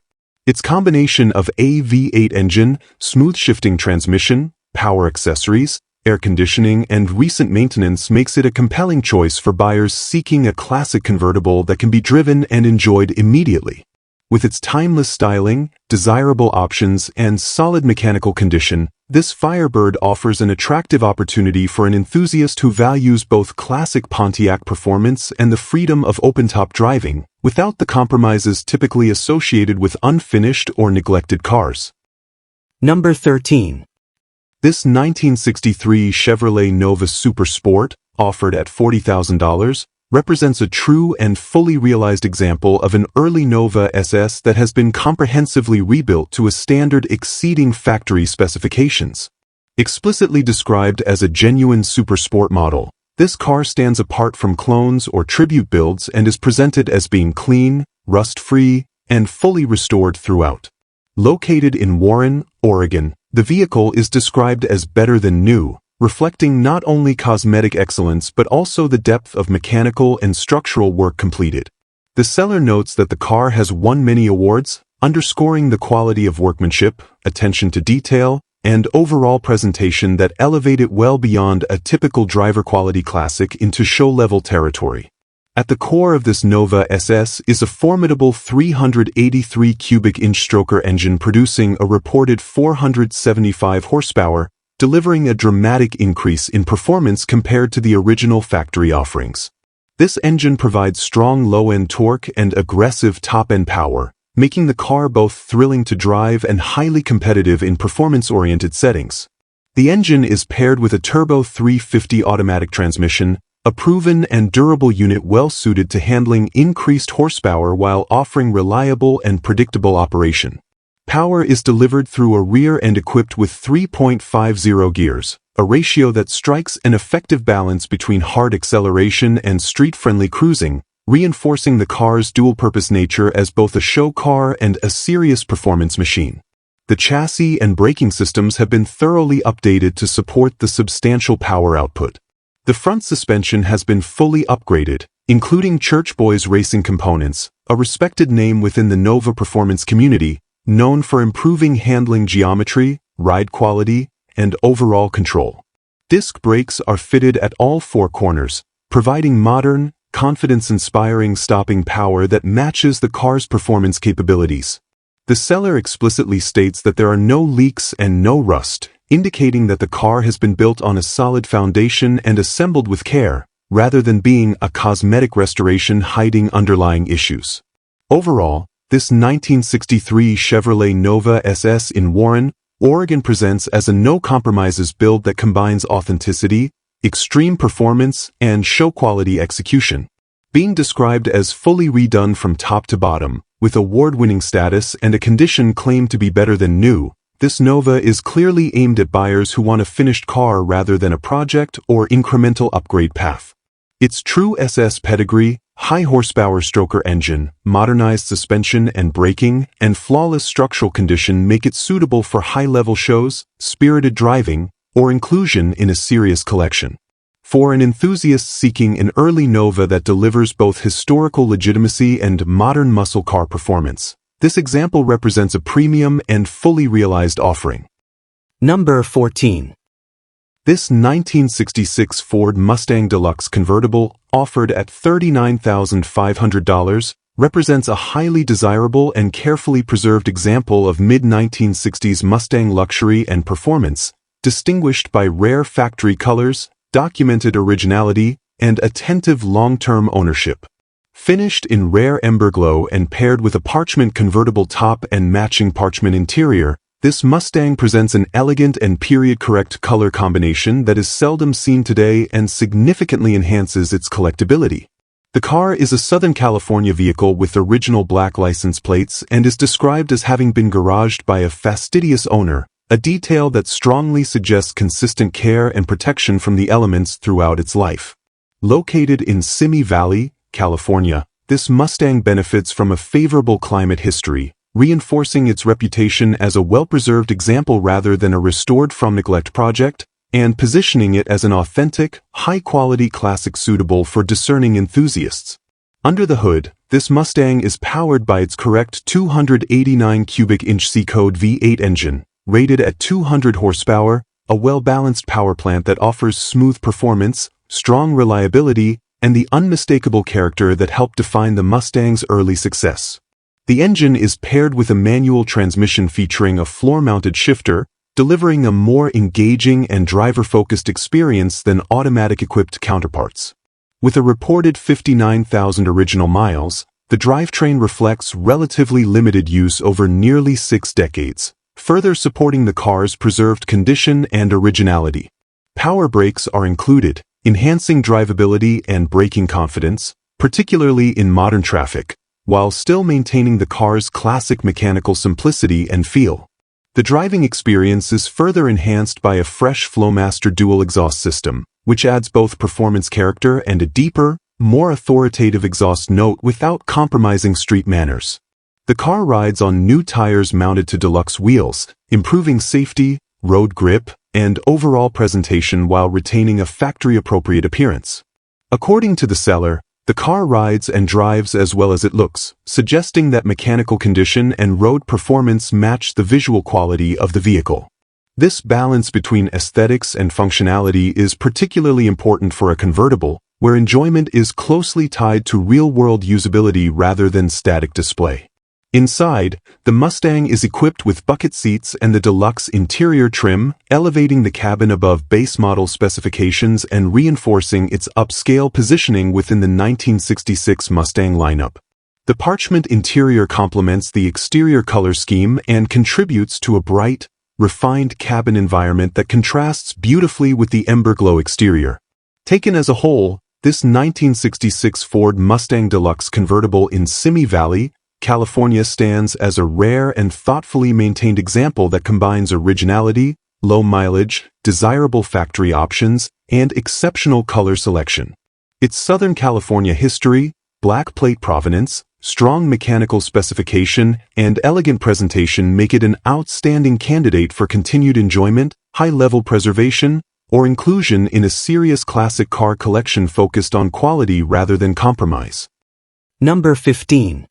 Its combination of a V8 engine, smooth-shifting transmission, power accessories, air conditioning, and recent maintenance makes it a compelling choice for buyers seeking a classic convertible that can be driven and enjoyed immediately. With its timeless styling, desirable options, and solid mechanical condition, this Firebird offers an attractive opportunity for an enthusiast who values both classic Pontiac performance and the freedom of open-top driving, without the compromises typically associated with unfinished or neglected cars. Number 13. This 1963 Chevrolet Nova Super Sport, offered at $40,000, represents a true and fully realized example of an early Nova SS that has been comprehensively rebuilt to a standard exceeding factory specifications. Explicitly described as a genuine super sport model, this car stands apart from clones or tribute builds and is presented as being clean, rust-free, and fully restored throughout. Located in Warren, Oregon, the vehicle is described as better than new, reflecting not only cosmetic excellence but also the depth of mechanical and structural work completed. The seller notes that the car has won many awards, underscoring the quality of workmanship, attention to detail, and overall presentation that elevate it well beyond a typical driver-quality classic into show-level territory. At the core of this Nova SS is a formidable 383 cubic inch stroker engine producing a reported 475 horsepower, delivering a dramatic increase in performance compared to the original factory offerings. This engine provides strong low-end torque and aggressive top-end power, making the car both thrilling to drive and highly competitive in performance-oriented settings. The engine is paired with a turbo 350 automatic transmission, a proven and durable unit well-suited to handling increased horsepower while offering reliable and predictable operation. Power is delivered through a rear end equipped with 3.50 gears, a ratio that strikes an effective balance between hard acceleration and street-friendly cruising, reinforcing the car's dual-purpose nature as both a show car and a serious performance machine. The chassis and braking systems have been thoroughly updated to support the substantial power output. The front suspension has been fully upgraded, including Church Boys Racing Components, a respected name within the Nova performance community, known for improving handling geometry, ride quality, and overall control. Disc brakes are fitted at all four corners, providing modern, confidence-inspiring stopping power that matches the car's performance capabilities. The seller explicitly states that there are no leaks and no rust, indicating that the car has been built on a solid foundation and assembled with care, rather than being a cosmetic restoration hiding underlying issues. Overall, this 1963 Chevrolet Nova SS in Warren, Oregon presents as a no-compromises build that combines authenticity, extreme performance, and show-quality execution. Being described as fully redone from top to bottom, with award-winning status and a condition claimed to be better than new, this Nova is clearly aimed at buyers who want a finished car rather than a project or incremental upgrade path. Its true SS pedigree, high-horsepower stroker engine, modernized suspension and braking, and flawless structural condition make it suitable for high-level shows, spirited driving, or inclusion in a serious collection. For an enthusiast seeking an early Nova that delivers both historical legitimacy and modern muscle car performance, this example represents a premium and fully realized offering. Number 14. This 1966 Ford Mustang Deluxe convertible, offered at $39,500, represents a highly desirable and carefully preserved example of mid-1960s Mustang luxury and performance, distinguished by rare factory colors, documented originality, and attentive long-term ownership. Finished in rare ember glow and paired with a parchment convertible top and matching parchment interior, this Mustang presents an elegant and period-correct color combination that is seldom seen today and significantly enhances its collectability. The car is a Southern California vehicle with original black license plates and is described as having been garaged by a fastidious owner, a detail that strongly suggests consistent care and protection from the elements throughout its life. Located in Simi Valley, California, this Mustang benefits from a favorable climate history, reinforcing its reputation as a well-preserved example rather than a restored-from-neglect project, and positioning it as an authentic, high-quality classic suitable for discerning enthusiasts. Under the hood, this Mustang is powered by its correct 289 cubic inch C-code V8 engine, rated at 200 horsepower, a well-balanced power plant that offers smooth performance, strong reliability, and the unmistakable character that helped define the Mustang's early success. The engine is paired with a manual transmission featuring a floor-mounted shifter, delivering a more engaging and driver-focused experience than automatic-equipped counterparts. With a reported 59,000 original miles, the drivetrain reflects relatively limited use over nearly 6 decades, further supporting the car's preserved condition and originality. Power brakes are included, enhancing drivability and braking confidence, particularly in modern traffic, while still maintaining the car's classic mechanical simplicity and feel. The driving experience is further enhanced by a fresh Flowmaster dual exhaust system, which adds both performance character and a deeper, more authoritative exhaust note without compromising street manners. The car rides on new tires mounted to Deluxe wheels, improving safety, road grip, and overall presentation while retaining a factory-appropriate appearance. According to the seller, the car rides and drives as well as it looks, suggesting that mechanical condition and road performance match the visual quality of the vehicle. This balance between aesthetics and functionality is particularly important for a convertible, where enjoyment is closely tied to real-world usability rather than static display. Inside, the Mustang is equipped with bucket seats and the deluxe interior trim, elevating the cabin above base model specifications and reinforcing its upscale positioning within the 1966 Mustang lineup. The parchment interior complements the exterior color scheme and contributes to a bright, refined cabin environment that contrasts beautifully with the ember glow exterior. Taken as a whole, this 1966 Ford Mustang Deluxe convertible in Simi Valley, California stands as a rare and thoughtfully maintained example that combines originality, low mileage, desirable factory options, and exceptional color selection. Its Southern California history, black plate provenance, strong mechanical specification, and elegant presentation make it an outstanding candidate for continued enjoyment, high-level preservation, or inclusion in a serious classic car collection focused on quality rather than compromise. Number 15.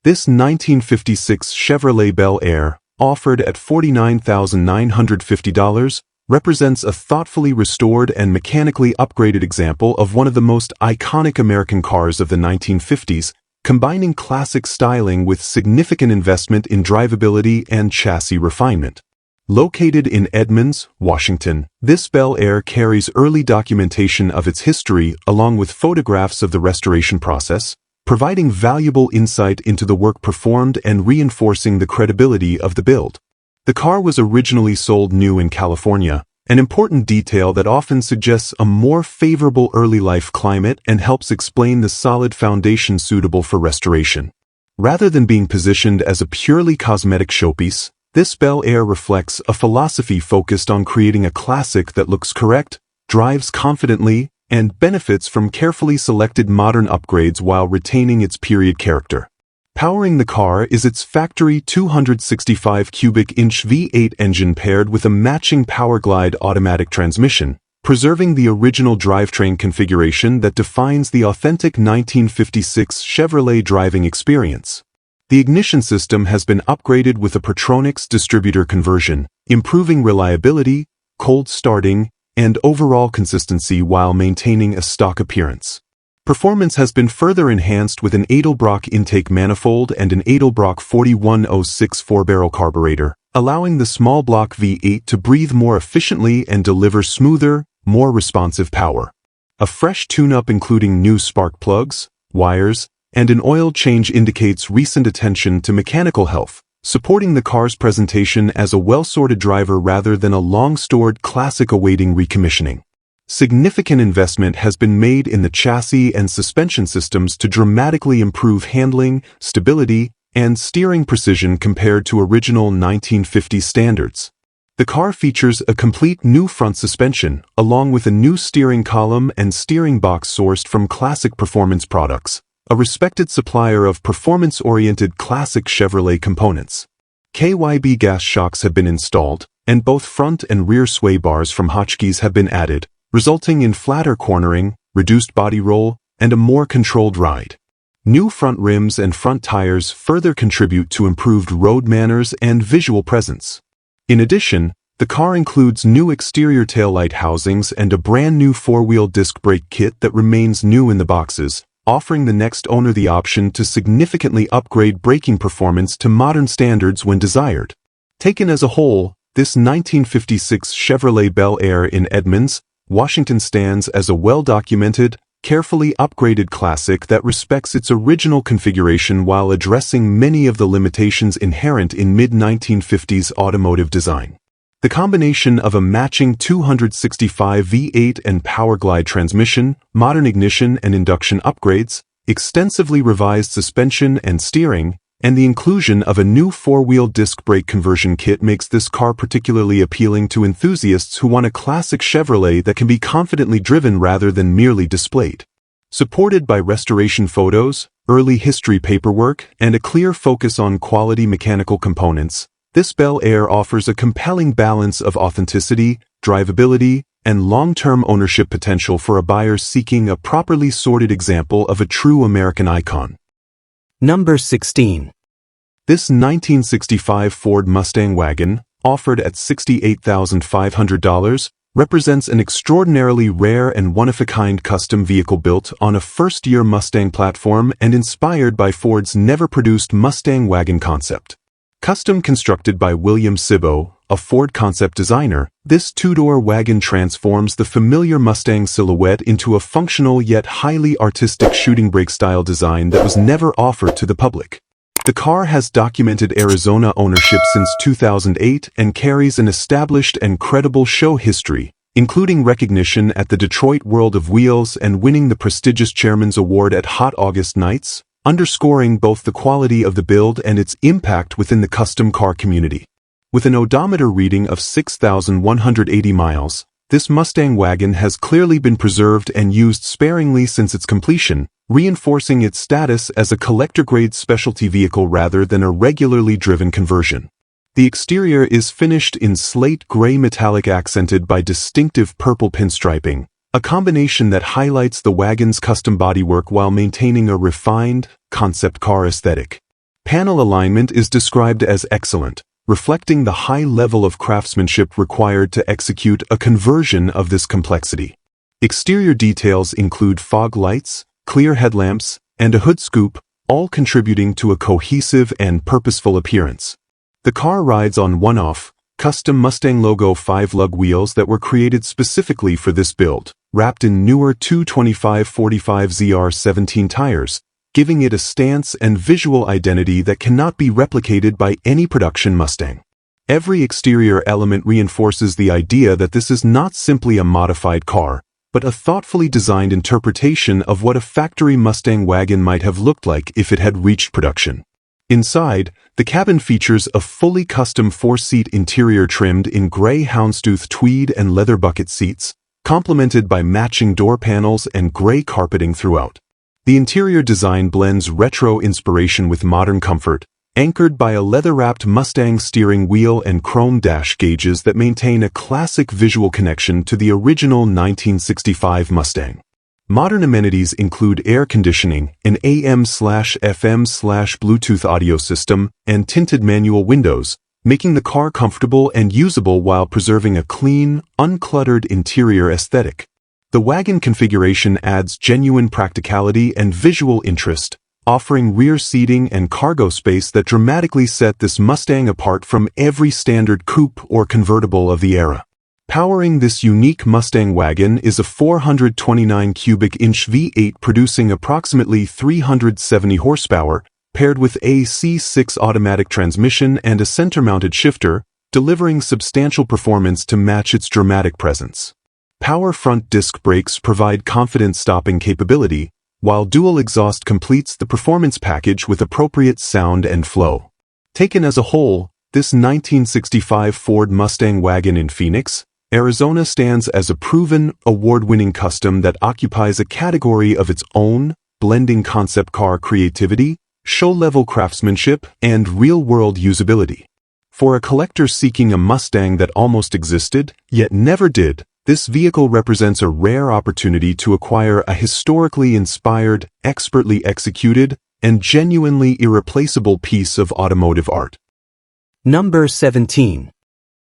This 1956 Chevrolet Bel Air, offered at $49,950, represents a thoughtfully restored and mechanically upgraded example of one of the most iconic American cars of the 1950s, combining classic styling with significant investment in drivability and chassis refinement. Located in Edmonds, Washington, this Bel Air carries early documentation of its history along with photographs of the restoration process, providing valuable insight into the work performed and reinforcing the credibility of the build. The car was originally sold new in California, an important detail that often suggests a more favorable early life climate and helps explain the solid foundation suitable for restoration. Rather than being positioned as a purely cosmetic showpiece, this Bel Air reflects a philosophy focused on creating a classic that looks correct, drives confidently, and benefits from carefully selected modern upgrades while retaining its period character. Powering the car is its factory 265 cubic inch V8 engine paired with a matching Powerglide automatic transmission, preserving the original drivetrain configuration that defines the authentic 1956 Chevrolet driving experience. The ignition system has been upgraded with a Pertronix distributor conversion, improving reliability, cold starting, and overall consistency while maintaining a stock appearance. Performance has been further enhanced with an Edelbrock intake manifold and an Edelbrock 4106 4-barrel carburetor, allowing the small block V8 to breathe more efficiently and deliver smoother, more responsive power. A fresh tune-up including new spark plugs, wires, and an oil change indicates recent attention to mechanical health, supporting the car's presentation as a well-sorted driver rather than a long-stored classic awaiting recommissioning. Significant investment has been made in the chassis and suspension systems to dramatically improve handling, stability, and steering precision compared to original 1950s standards. The car features a complete new front suspension, along with a new steering column and steering box sourced from Classic Performance Products, a respected supplier of performance-oriented classic Chevrolet components. KYB gas shocks have been installed, and both front and rear sway bars from Hotchkiss have been added, resulting in flatter cornering, reduced body roll, and a more controlled ride. New front rims and front tires further contribute to improved road manners and visual presence. In addition, the car includes new exterior taillight housings and a brand new four-wheel disc brake kit that remains new in the boxes, offering the next owner the option to significantly upgrade braking performance to modern standards when desired. Taken as a whole, this 1956 Chevrolet Bel Air in Edmonds, Washington stands as a well-documented, carefully upgraded classic that respects its original configuration while addressing many of the limitations inherent in mid-1950s automotive design. The combination of a matching 265 V8 and Powerglide transmission, modern ignition and induction upgrades, extensively revised suspension and steering, and the inclusion of a new four-wheel disc brake conversion kit makes this car particularly appealing to enthusiasts who want a classic Chevrolet that can be confidently driven rather than merely displayed. Supported by restoration photos, early history paperwork, and a clear focus on quality mechanical components, this Bel Air offers a compelling balance of authenticity, drivability, and long-term ownership potential for a buyer seeking a properly sorted example of a true American icon. Number 16. This 1965 Ford Mustang wagon, offered at $68,500, represents an extraordinarily rare and one-of-a-kind custom vehicle built on a first-year Mustang platform and inspired by Ford's never-produced Mustang wagon concept. Custom constructed by William Sibbo, a Ford concept designer, this two-door wagon transforms the familiar Mustang silhouette into a functional yet highly artistic shooting brake-style design that was never offered to the public. The car has documented Arizona ownership since 2008 and carries an established and credible show history, including recognition at the Detroit World of Wheels and winning the prestigious Chairman's Award at Hot August Nights, underscoring both the quality of the build and its impact within the custom car community. With an odometer reading of 6,180 miles, this Mustang wagon has clearly been preserved and used sparingly since its completion, reinforcing its status as a collector-grade specialty vehicle rather than a regularly driven conversion. The exterior is finished in slate gray metallic accented by distinctive purple pinstriping, a combination that highlights the wagon's custom bodywork while maintaining a refined, concept car aesthetic. Panel alignment is described as excellent, reflecting the high level of craftsmanship required to execute a conversion of this complexity. Exterior details include fog lights, clear headlamps, and a hood scoop, all contributing to a cohesive and purposeful appearance. The car rides on one-off, custom Mustang logo 5-lug wheels that were created specifically for this build, wrapped in newer 225/45 ZR17 tires, giving it a stance and visual identity that cannot be replicated by any production Mustang. Every exterior element reinforces the idea that this is not simply a modified car, but a thoughtfully designed interpretation of what a factory Mustang wagon might have looked like if it had reached production. Inside, the cabin features a fully custom 4-seat interior trimmed in gray houndstooth tweed and leather bucket seats, complemented by matching door panels and gray carpeting throughout. The interior design blends retro inspiration with modern comfort, anchored by a leather-wrapped Mustang steering wheel and chrome dash gauges that maintain a classic visual connection to the original 1965 Mustang. Modern amenities include air conditioning, an AM/FM/Bluetooth audio system, and tinted manual windows, making the car comfortable and usable while preserving a clean, uncluttered interior aesthetic. The wagon configuration adds genuine practicality and visual interest, offering rear seating and cargo space that dramatically set this Mustang apart from every standard coupe or convertible of the era. Powering this unique Mustang wagon is a 429 cubic inch V8 producing approximately 370 horsepower, paired with a C6 automatic transmission and a center-mounted shifter, delivering substantial performance to match its dramatic presence. Power front disc brakes provide confident stopping capability, while dual exhaust completes the performance package with appropriate sound and flow. Taken as a whole, This 1965 Ford Mustang wagon in Phoenix, Arizona stands as a proven, award-winning custom that occupies a category of its own, blending concept car creativity, show-level craftsmanship, and real-world usability. For a collector seeking a Mustang that almost existed, yet never did, this vehicle represents a rare opportunity to acquire a historically inspired, expertly executed, and genuinely irreplaceable piece of automotive art. Number 17.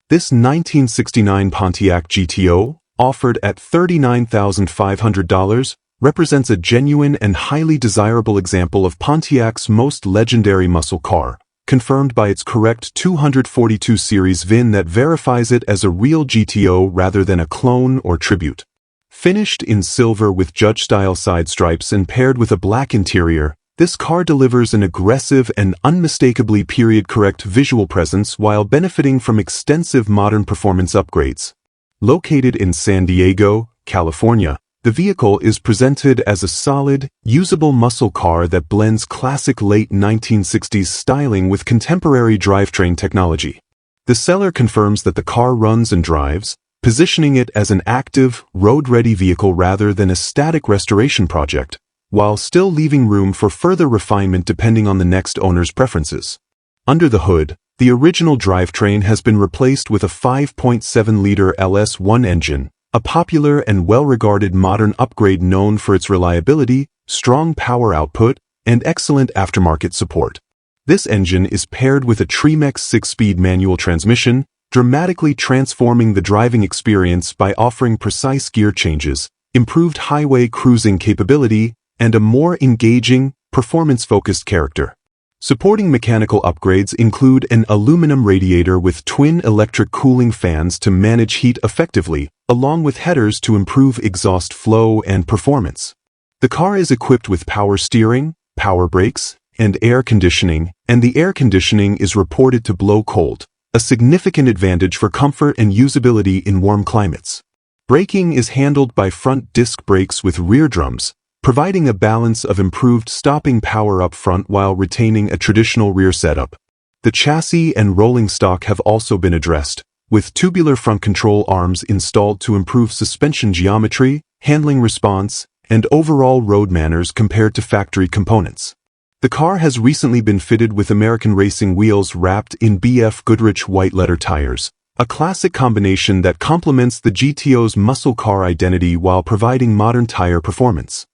This 1969 Pontiac GTO, offered at $39,500, represents a genuine and highly desirable example of Pontiac's most legendary muscle car, confirmed by its correct 242 series VIN that verifies it as a real GTO rather than a clone or tribute. Finished in silver with judge-style side stripes and paired with a black interior, this car delivers an aggressive and unmistakably period-correct visual presence while benefiting from extensive modern performance upgrades. Located in San Diego, California, the vehicle is presented as a solid, usable muscle car that blends classic late 1960s styling with contemporary drivetrain technology. The seller confirms that the car runs and drives, positioning it as an active, road-ready vehicle rather than a static restoration project, while still leaving room for further refinement depending on the next owner's preferences. Under the hood, the original drivetrain has been replaced with a 5.7-liter LS1 engine, a popular and well-regarded modern upgrade known for its reliability, strong power output, and excellent aftermarket support. This engine is paired with a Tremex 6-speed manual transmission, dramatically transforming the driving experience by offering precise gear changes, improved highway cruising capability, and a more engaging, performance-focused character. Supporting mechanical upgrades include an aluminum radiator with twin electric cooling fans to manage heat effectively, along with headers to improve exhaust flow and performance. The car is equipped with power steering, power brakes, and air conditioning, and the air conditioning is reported to blow cold, a significant advantage for comfort and usability in warm climates. Braking is handled by front disc brakes with rear drums, providing a balance of improved stopping power up front while retaining a traditional rear setup. The chassis and rolling stock have also been addressed, with tubular front control arms installed to improve suspension geometry, handling response, and overall road manners compared to factory components. The car has recently been fitted with American racing wheels wrapped in BF Goodrich white letter tires, a classic combination that complements the GTO's muscle car identity while providing modern tire performance.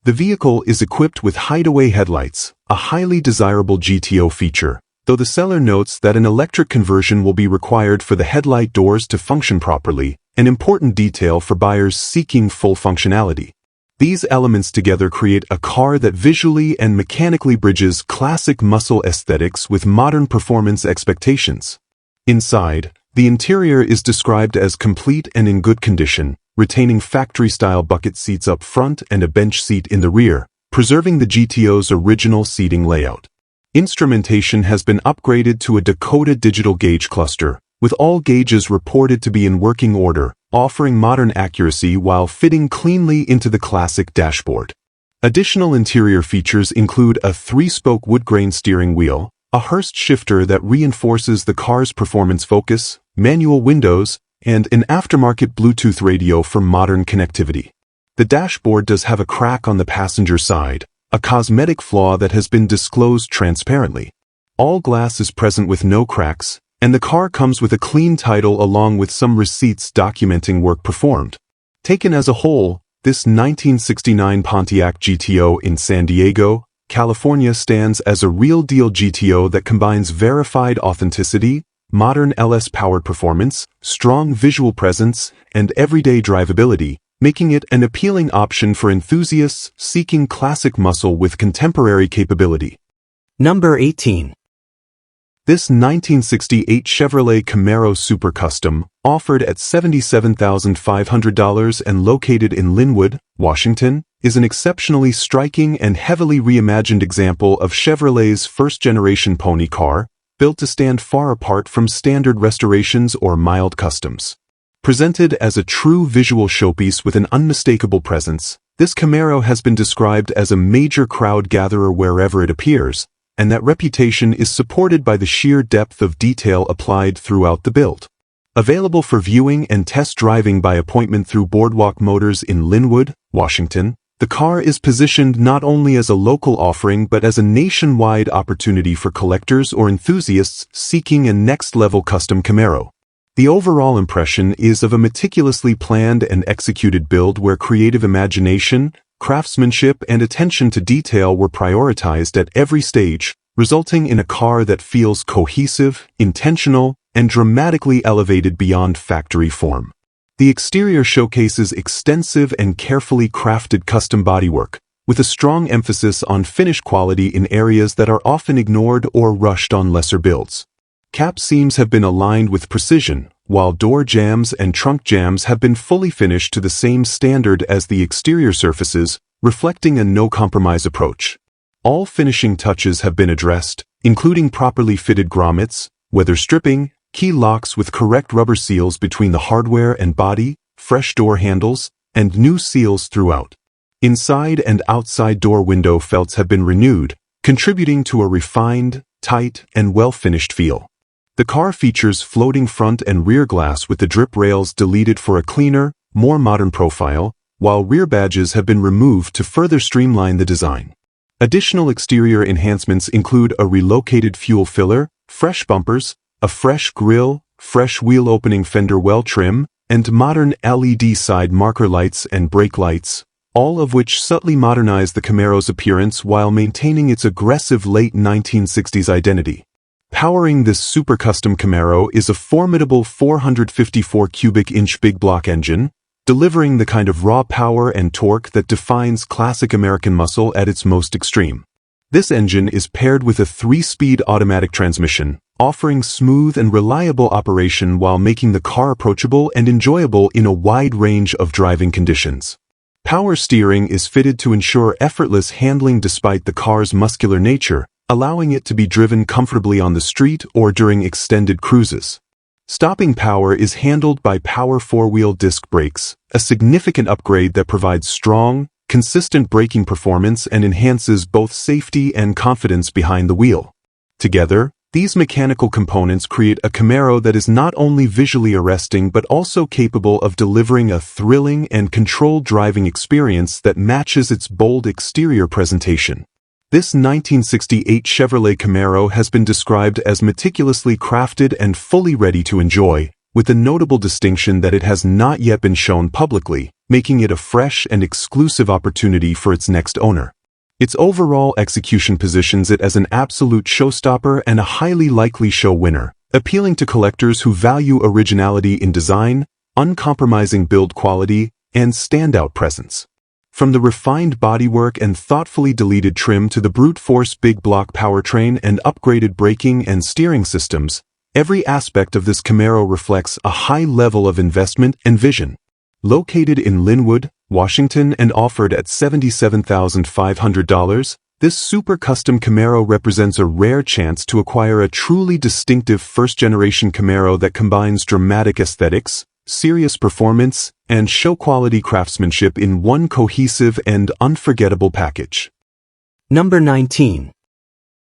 The vehicle is equipped with hideaway headlights, a highly desirable GTO feature, though the seller notes that an electric conversion will be required for the headlight doors to function properly, an important detail for buyers seeking full functionality. These elements together create a car that visually and mechanically bridges classic muscle aesthetics with modern performance expectations. Inside, the interior is described as complete and in good condition, retaining factory-style bucket seats up front and a bench seat in the rear, preserving the GTO's original seating layout. Instrumentation has been upgraded to a Dakota digital gauge cluster, with all gauges reported to be in working order, offering modern accuracy while fitting cleanly into the classic dashboard. Additional interior features include a 3-spoke wood-grain steering wheel, a Hurst shifter that reinforces the car's performance focus, manual windows, and an aftermarket Bluetooth radio for modern connectivity. The dashboard does have a crack on the passenger side, a cosmetic flaw that has been disclosed transparently. All glass is present with no cracks, and the car comes with a clean title along with some receipts documenting work performed. Taken as a whole, this 1969 Pontiac GTO in San Diego, California stands as a real-deal GTO that combines verified authenticity, modern LS-powered performance, strong visual presence, and everyday drivability, making it an appealing option for enthusiasts seeking classic muscle with contemporary capability. Number 18. This 1968 Chevrolet Camaro Super Custom, offered at $77,500 and located in Linwood, Washington, is an exceptionally striking and heavily reimagined example of Chevrolet's first-generation pony car, built to stand far apart from standard restorations or mild customs. Presented as a true visual showpiece with an unmistakable presence, this Camaro has been described as a major crowd gatherer wherever it appears, and that reputation is supported by the sheer depth of detail applied throughout the build. Available for viewing and test driving by appointment through Boardwalk Motors in Linwood, Washington, the car is positioned not only as a local offering but as a nationwide opportunity for collectors or enthusiasts seeking a next-level custom Camaro. The overall impression is of a meticulously planned and executed build where creative imagination, craftsmanship, and attention to detail were prioritized at every stage, resulting in a car that feels cohesive, intentional, and dramatically elevated beyond factory form. The exterior showcases extensive and carefully crafted custom bodywork, with a strong emphasis on finish quality in areas that are often ignored or rushed on lesser builds. Cap seams have been aligned with precision, while door jambs and trunk jambs have been fully finished to the same standard as the exterior surfaces, reflecting a no-compromise approach. All finishing touches have been addressed, including properly fitted grommets, weather stripping, key locks with correct rubber seals between the hardware and body, fresh door handles, and new seals throughout. Inside and outside door window felts have been renewed, contributing to a refined, tight, and well-finished feel. The car features floating front and rear glass with the drip rails deleted for a cleaner, more modern profile, while rear badges have been removed to further streamline the design. Additional exterior enhancements include a relocated fuel filler, fresh bumpers, a fresh grille, fresh wheel opening fender well trim, and modern LED side marker lights and brake lights, all of which subtly modernize the Camaro's appearance while maintaining its aggressive late 1960s identity. Powering this super custom Camaro is a formidable 454 cubic inch big block engine, delivering the kind of raw power and torque that defines classic American muscle at its most extreme. This engine is paired with a 3-speed automatic transmission, offering smooth and reliable operation while making the car approachable and enjoyable in a wide range of driving conditions. Power steering is fitted to ensure effortless handling despite the car's muscular nature, allowing it to be driven comfortably on the street or during extended cruises. Stopping power is handled by power 4-wheel disc brakes, a significant upgrade that provides strong, consistent braking performance and enhances both safety and confidence behind the wheel. Together, these mechanical components create a Camaro that is not only visually arresting but also capable of delivering a thrilling and controlled driving experience that matches its bold exterior presentation. This 1968 Chevrolet Camaro has been described as meticulously crafted and fully ready to enjoy, with the notable distinction that it has not yet been shown publicly, making it a fresh and exclusive opportunity for its next owner. Its overall execution positions it as an absolute showstopper and a highly likely show winner, appealing to collectors who value originality in design, uncompromising build quality, and standout presence. From the refined bodywork and thoughtfully deleted trim to the brute force big block powertrain and upgraded braking and steering systems, every aspect of this Camaro reflects a high level of investment and vision. Located in Linwood, Washington and offered at $77,500, this super custom Camaro represents a rare chance to acquire a truly distinctive first-generation Camaro that combines dramatic aesthetics, serious performance, and show-quality craftsmanship in one cohesive and unforgettable package. Number 19.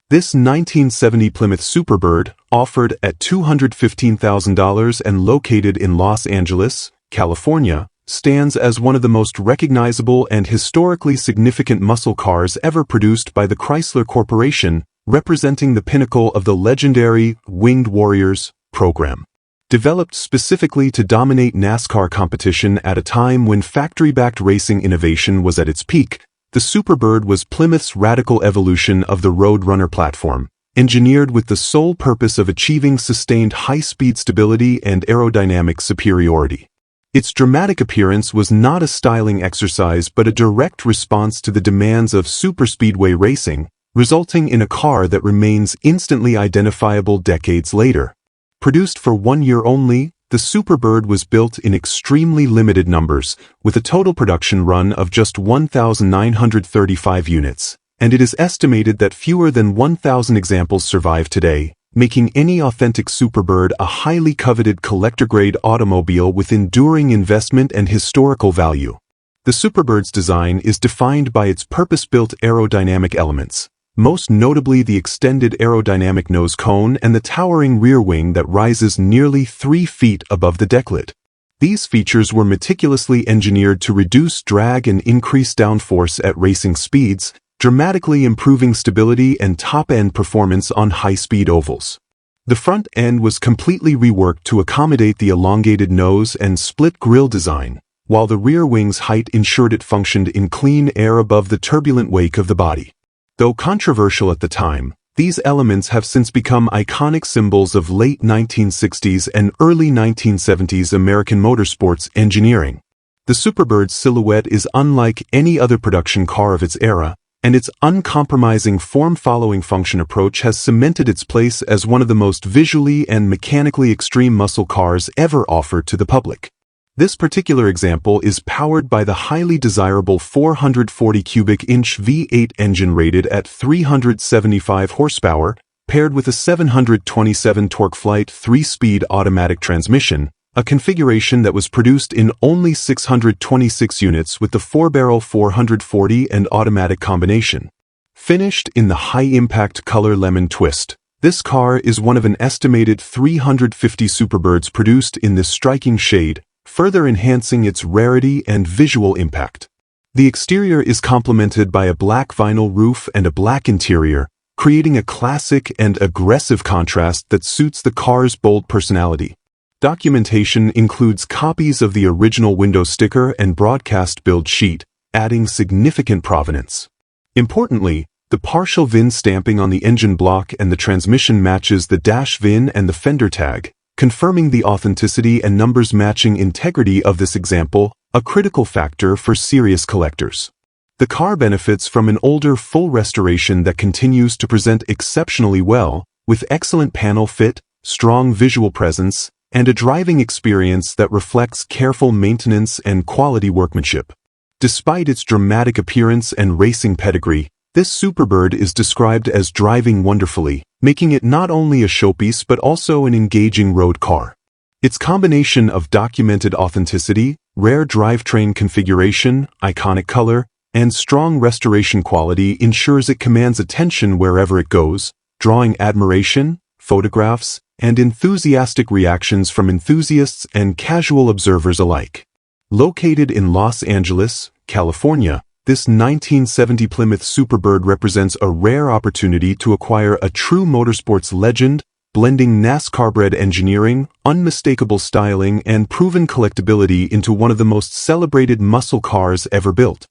This 1970 Plymouth Superbird, offered at $215,000 and located in Los Angeles, California, stands as one of the most recognizable and historically significant muscle cars ever produced by the Chrysler Corporation, representing the pinnacle of the legendary Winged Warriors program. Developed specifically to dominate NASCAR competition at a time when factory-backed racing innovation was at its peak, the Superbird was Plymouth's radical evolution of the Roadrunner platform, engineered with the sole purpose of achieving sustained high-speed stability and aerodynamic superiority. Its dramatic appearance was not a styling exercise but a direct response to the demands of superspeedway racing, resulting in a car that remains instantly identifiable decades later. Produced for 1 year only, the Superbird was built in extremely limited numbers, with a total production run of just 1,935 units, and it is estimated that fewer than 1,000 examples survive today, making any authentic Superbird a highly coveted collector-grade automobile with enduring investment and historical value. The Superbird's design is defined by its purpose-built aerodynamic elements, most notably the extended aerodynamic nose cone and the towering rear wing that rises nearly 3 feet above the decklet. These features were meticulously engineered to reduce drag and increase downforce at racing speeds, dramatically improving stability and top-end performance on high-speed ovals. The front end was completely reworked to accommodate the elongated nose and split grille design, while the rear wing's height ensured it functioned in clean air above the turbulent wake of the body. Though controversial at the time, these elements have since become iconic symbols of late 1960s and early 1970s American motorsports engineering. The Superbird's silhouette is unlike any other production car of its era, and its uncompromising form-following function approach has cemented its place as one of the most visually and mechanically extreme muscle cars ever offered to the public. This particular example is powered by the highly desirable 440 cubic inch V8 engine rated at 375 horsepower, paired with a 727 torque-flight 3-speed automatic transmission, a configuration that was produced in only 626 units with the 4-barrel 440 and automatic combination. Finished in the high-impact color lemon twist, this car is one of an estimated 350 Superbirds produced in this striking shade, further enhancing its rarity and visual impact. The exterior is complemented by a black vinyl roof and a black interior, creating a classic and aggressive contrast that suits the car's bold personality. Documentation includes copies of the original window sticker and broadcast build sheet, adding significant provenance. Importantly, the partial VIN stamping on the engine block and the transmission matches the dash VIN and the fender tag, confirming the authenticity and numbers matching integrity of this example, a critical factor for serious collectors. The car benefits from an older full restoration that continues to present exceptionally well, with excellent panel fit, strong visual presence, and a driving experience that reflects careful maintenance and quality workmanship. Despite its dramatic appearance and racing pedigree, this Superbird is described as driving wonderfully, making it not only a showpiece but also an engaging road car. Its combination of documented authenticity, rare drivetrain configuration, iconic color, and strong restoration quality ensures it commands attention wherever it goes, drawing admiration, photographs, and enthusiastic reactions from enthusiasts and casual observers alike. Located in Los Angeles, California, this 1970 Plymouth Superbird represents a rare opportunity to acquire a true motorsports legend, blending NASCAR-bred engineering, unmistakable styling, and proven collectability into one of the most celebrated muscle cars ever built.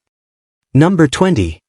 Number 20.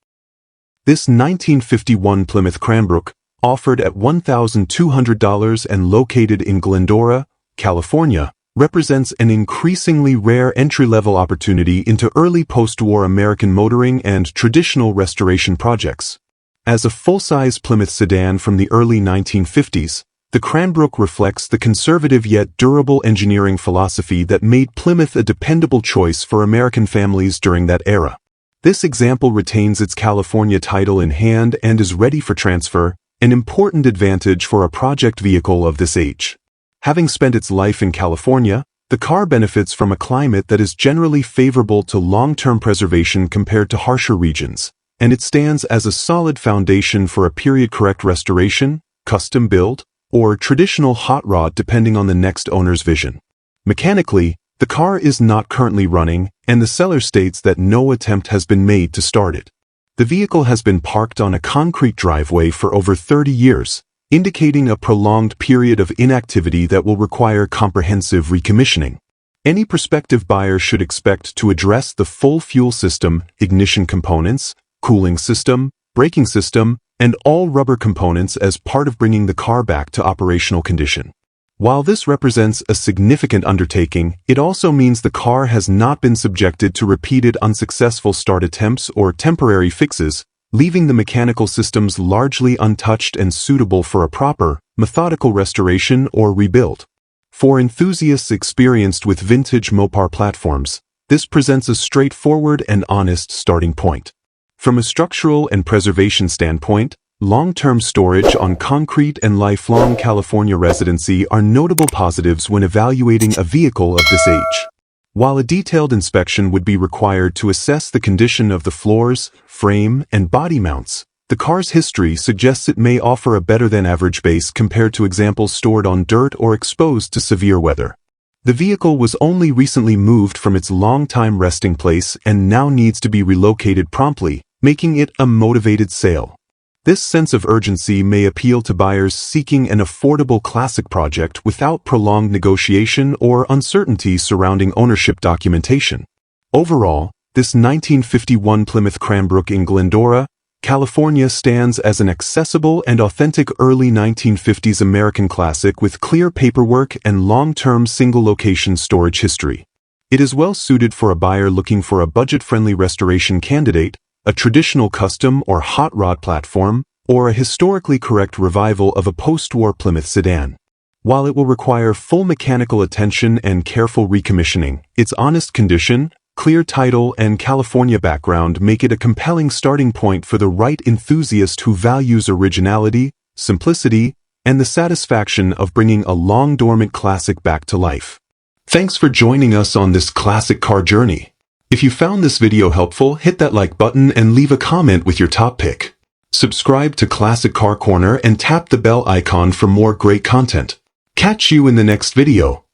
This 1951 Plymouth Cranbrook, offered at $1,200 and located in Glendora, California, represents an increasingly rare entry-level opportunity into early post-war American motoring and traditional restoration projects. As a full-size Plymouth sedan from the early 1950s, the Cranbrook reflects the conservative yet durable engineering philosophy that made Plymouth a dependable choice for American families during that era. This example retains its California title in hand and is ready for transfer, an important advantage for a project vehicle of this age. Having spent its life in California, the car benefits from a climate that is generally favorable to long-term preservation compared to harsher regions, and it stands as a solid foundation for a period-correct restoration, custom build, or traditional hot rod depending on the next owner's vision. Mechanically, the car is not currently running, and the seller states that no attempt has been made to start it. The vehicle has been parked on a concrete driveway for over 30 years, indicating a prolonged period of inactivity that will require comprehensive recommissioning. Any prospective buyer should expect to address the full fuel system, ignition components, cooling system, braking system, and all rubber components as part of bringing the car back to operational condition. While this represents a significant undertaking, it also means the car has not been subjected to repeated unsuccessful start attempts or temporary fixes, leaving the mechanical systems largely untouched and suitable for a proper, methodical restoration or rebuild. For enthusiasts experienced with vintage Mopar platforms, this presents a straightforward and honest starting point. From a structural and preservation standpoint, long-term storage on concrete and lifelong California residency are notable positives when evaluating a vehicle of this age. While a detailed inspection would be required to assess the condition of the floors, frame, and body mounts, The car's history suggests it may offer a better-than-average base compared to examples stored on dirt or exposed to severe weather. The vehicle was only recently moved from its long-time resting place and now needs to be relocated promptly, making it a motivated sale. This sense of urgency may appeal to buyers seeking an affordable classic project without prolonged negotiation or uncertainty surrounding ownership documentation. Overall, this 1951 Plymouth Cranbrook in Glendora, California stands as an accessible and authentic early 1950s American classic with clear paperwork and long-term single-location storage history. It is well suited for a buyer looking for a budget-friendly restoration candidate, a traditional custom or hot rod platform, or a historically correct revival of a post-war Plymouth sedan. While it will require full mechanical attention and careful recommissioning, its honest condition, clear title, and California background make it a compelling starting point for the right enthusiast who values originality, simplicity, and the satisfaction of bringing a long-dormant classic back to life. Thanks for joining us on this classic car journey. If you found this video helpful, hit that like button and leave a comment with your top pick. Subscribe to Classic Car Corner and tap the bell icon for more great content. Catch you in the next video.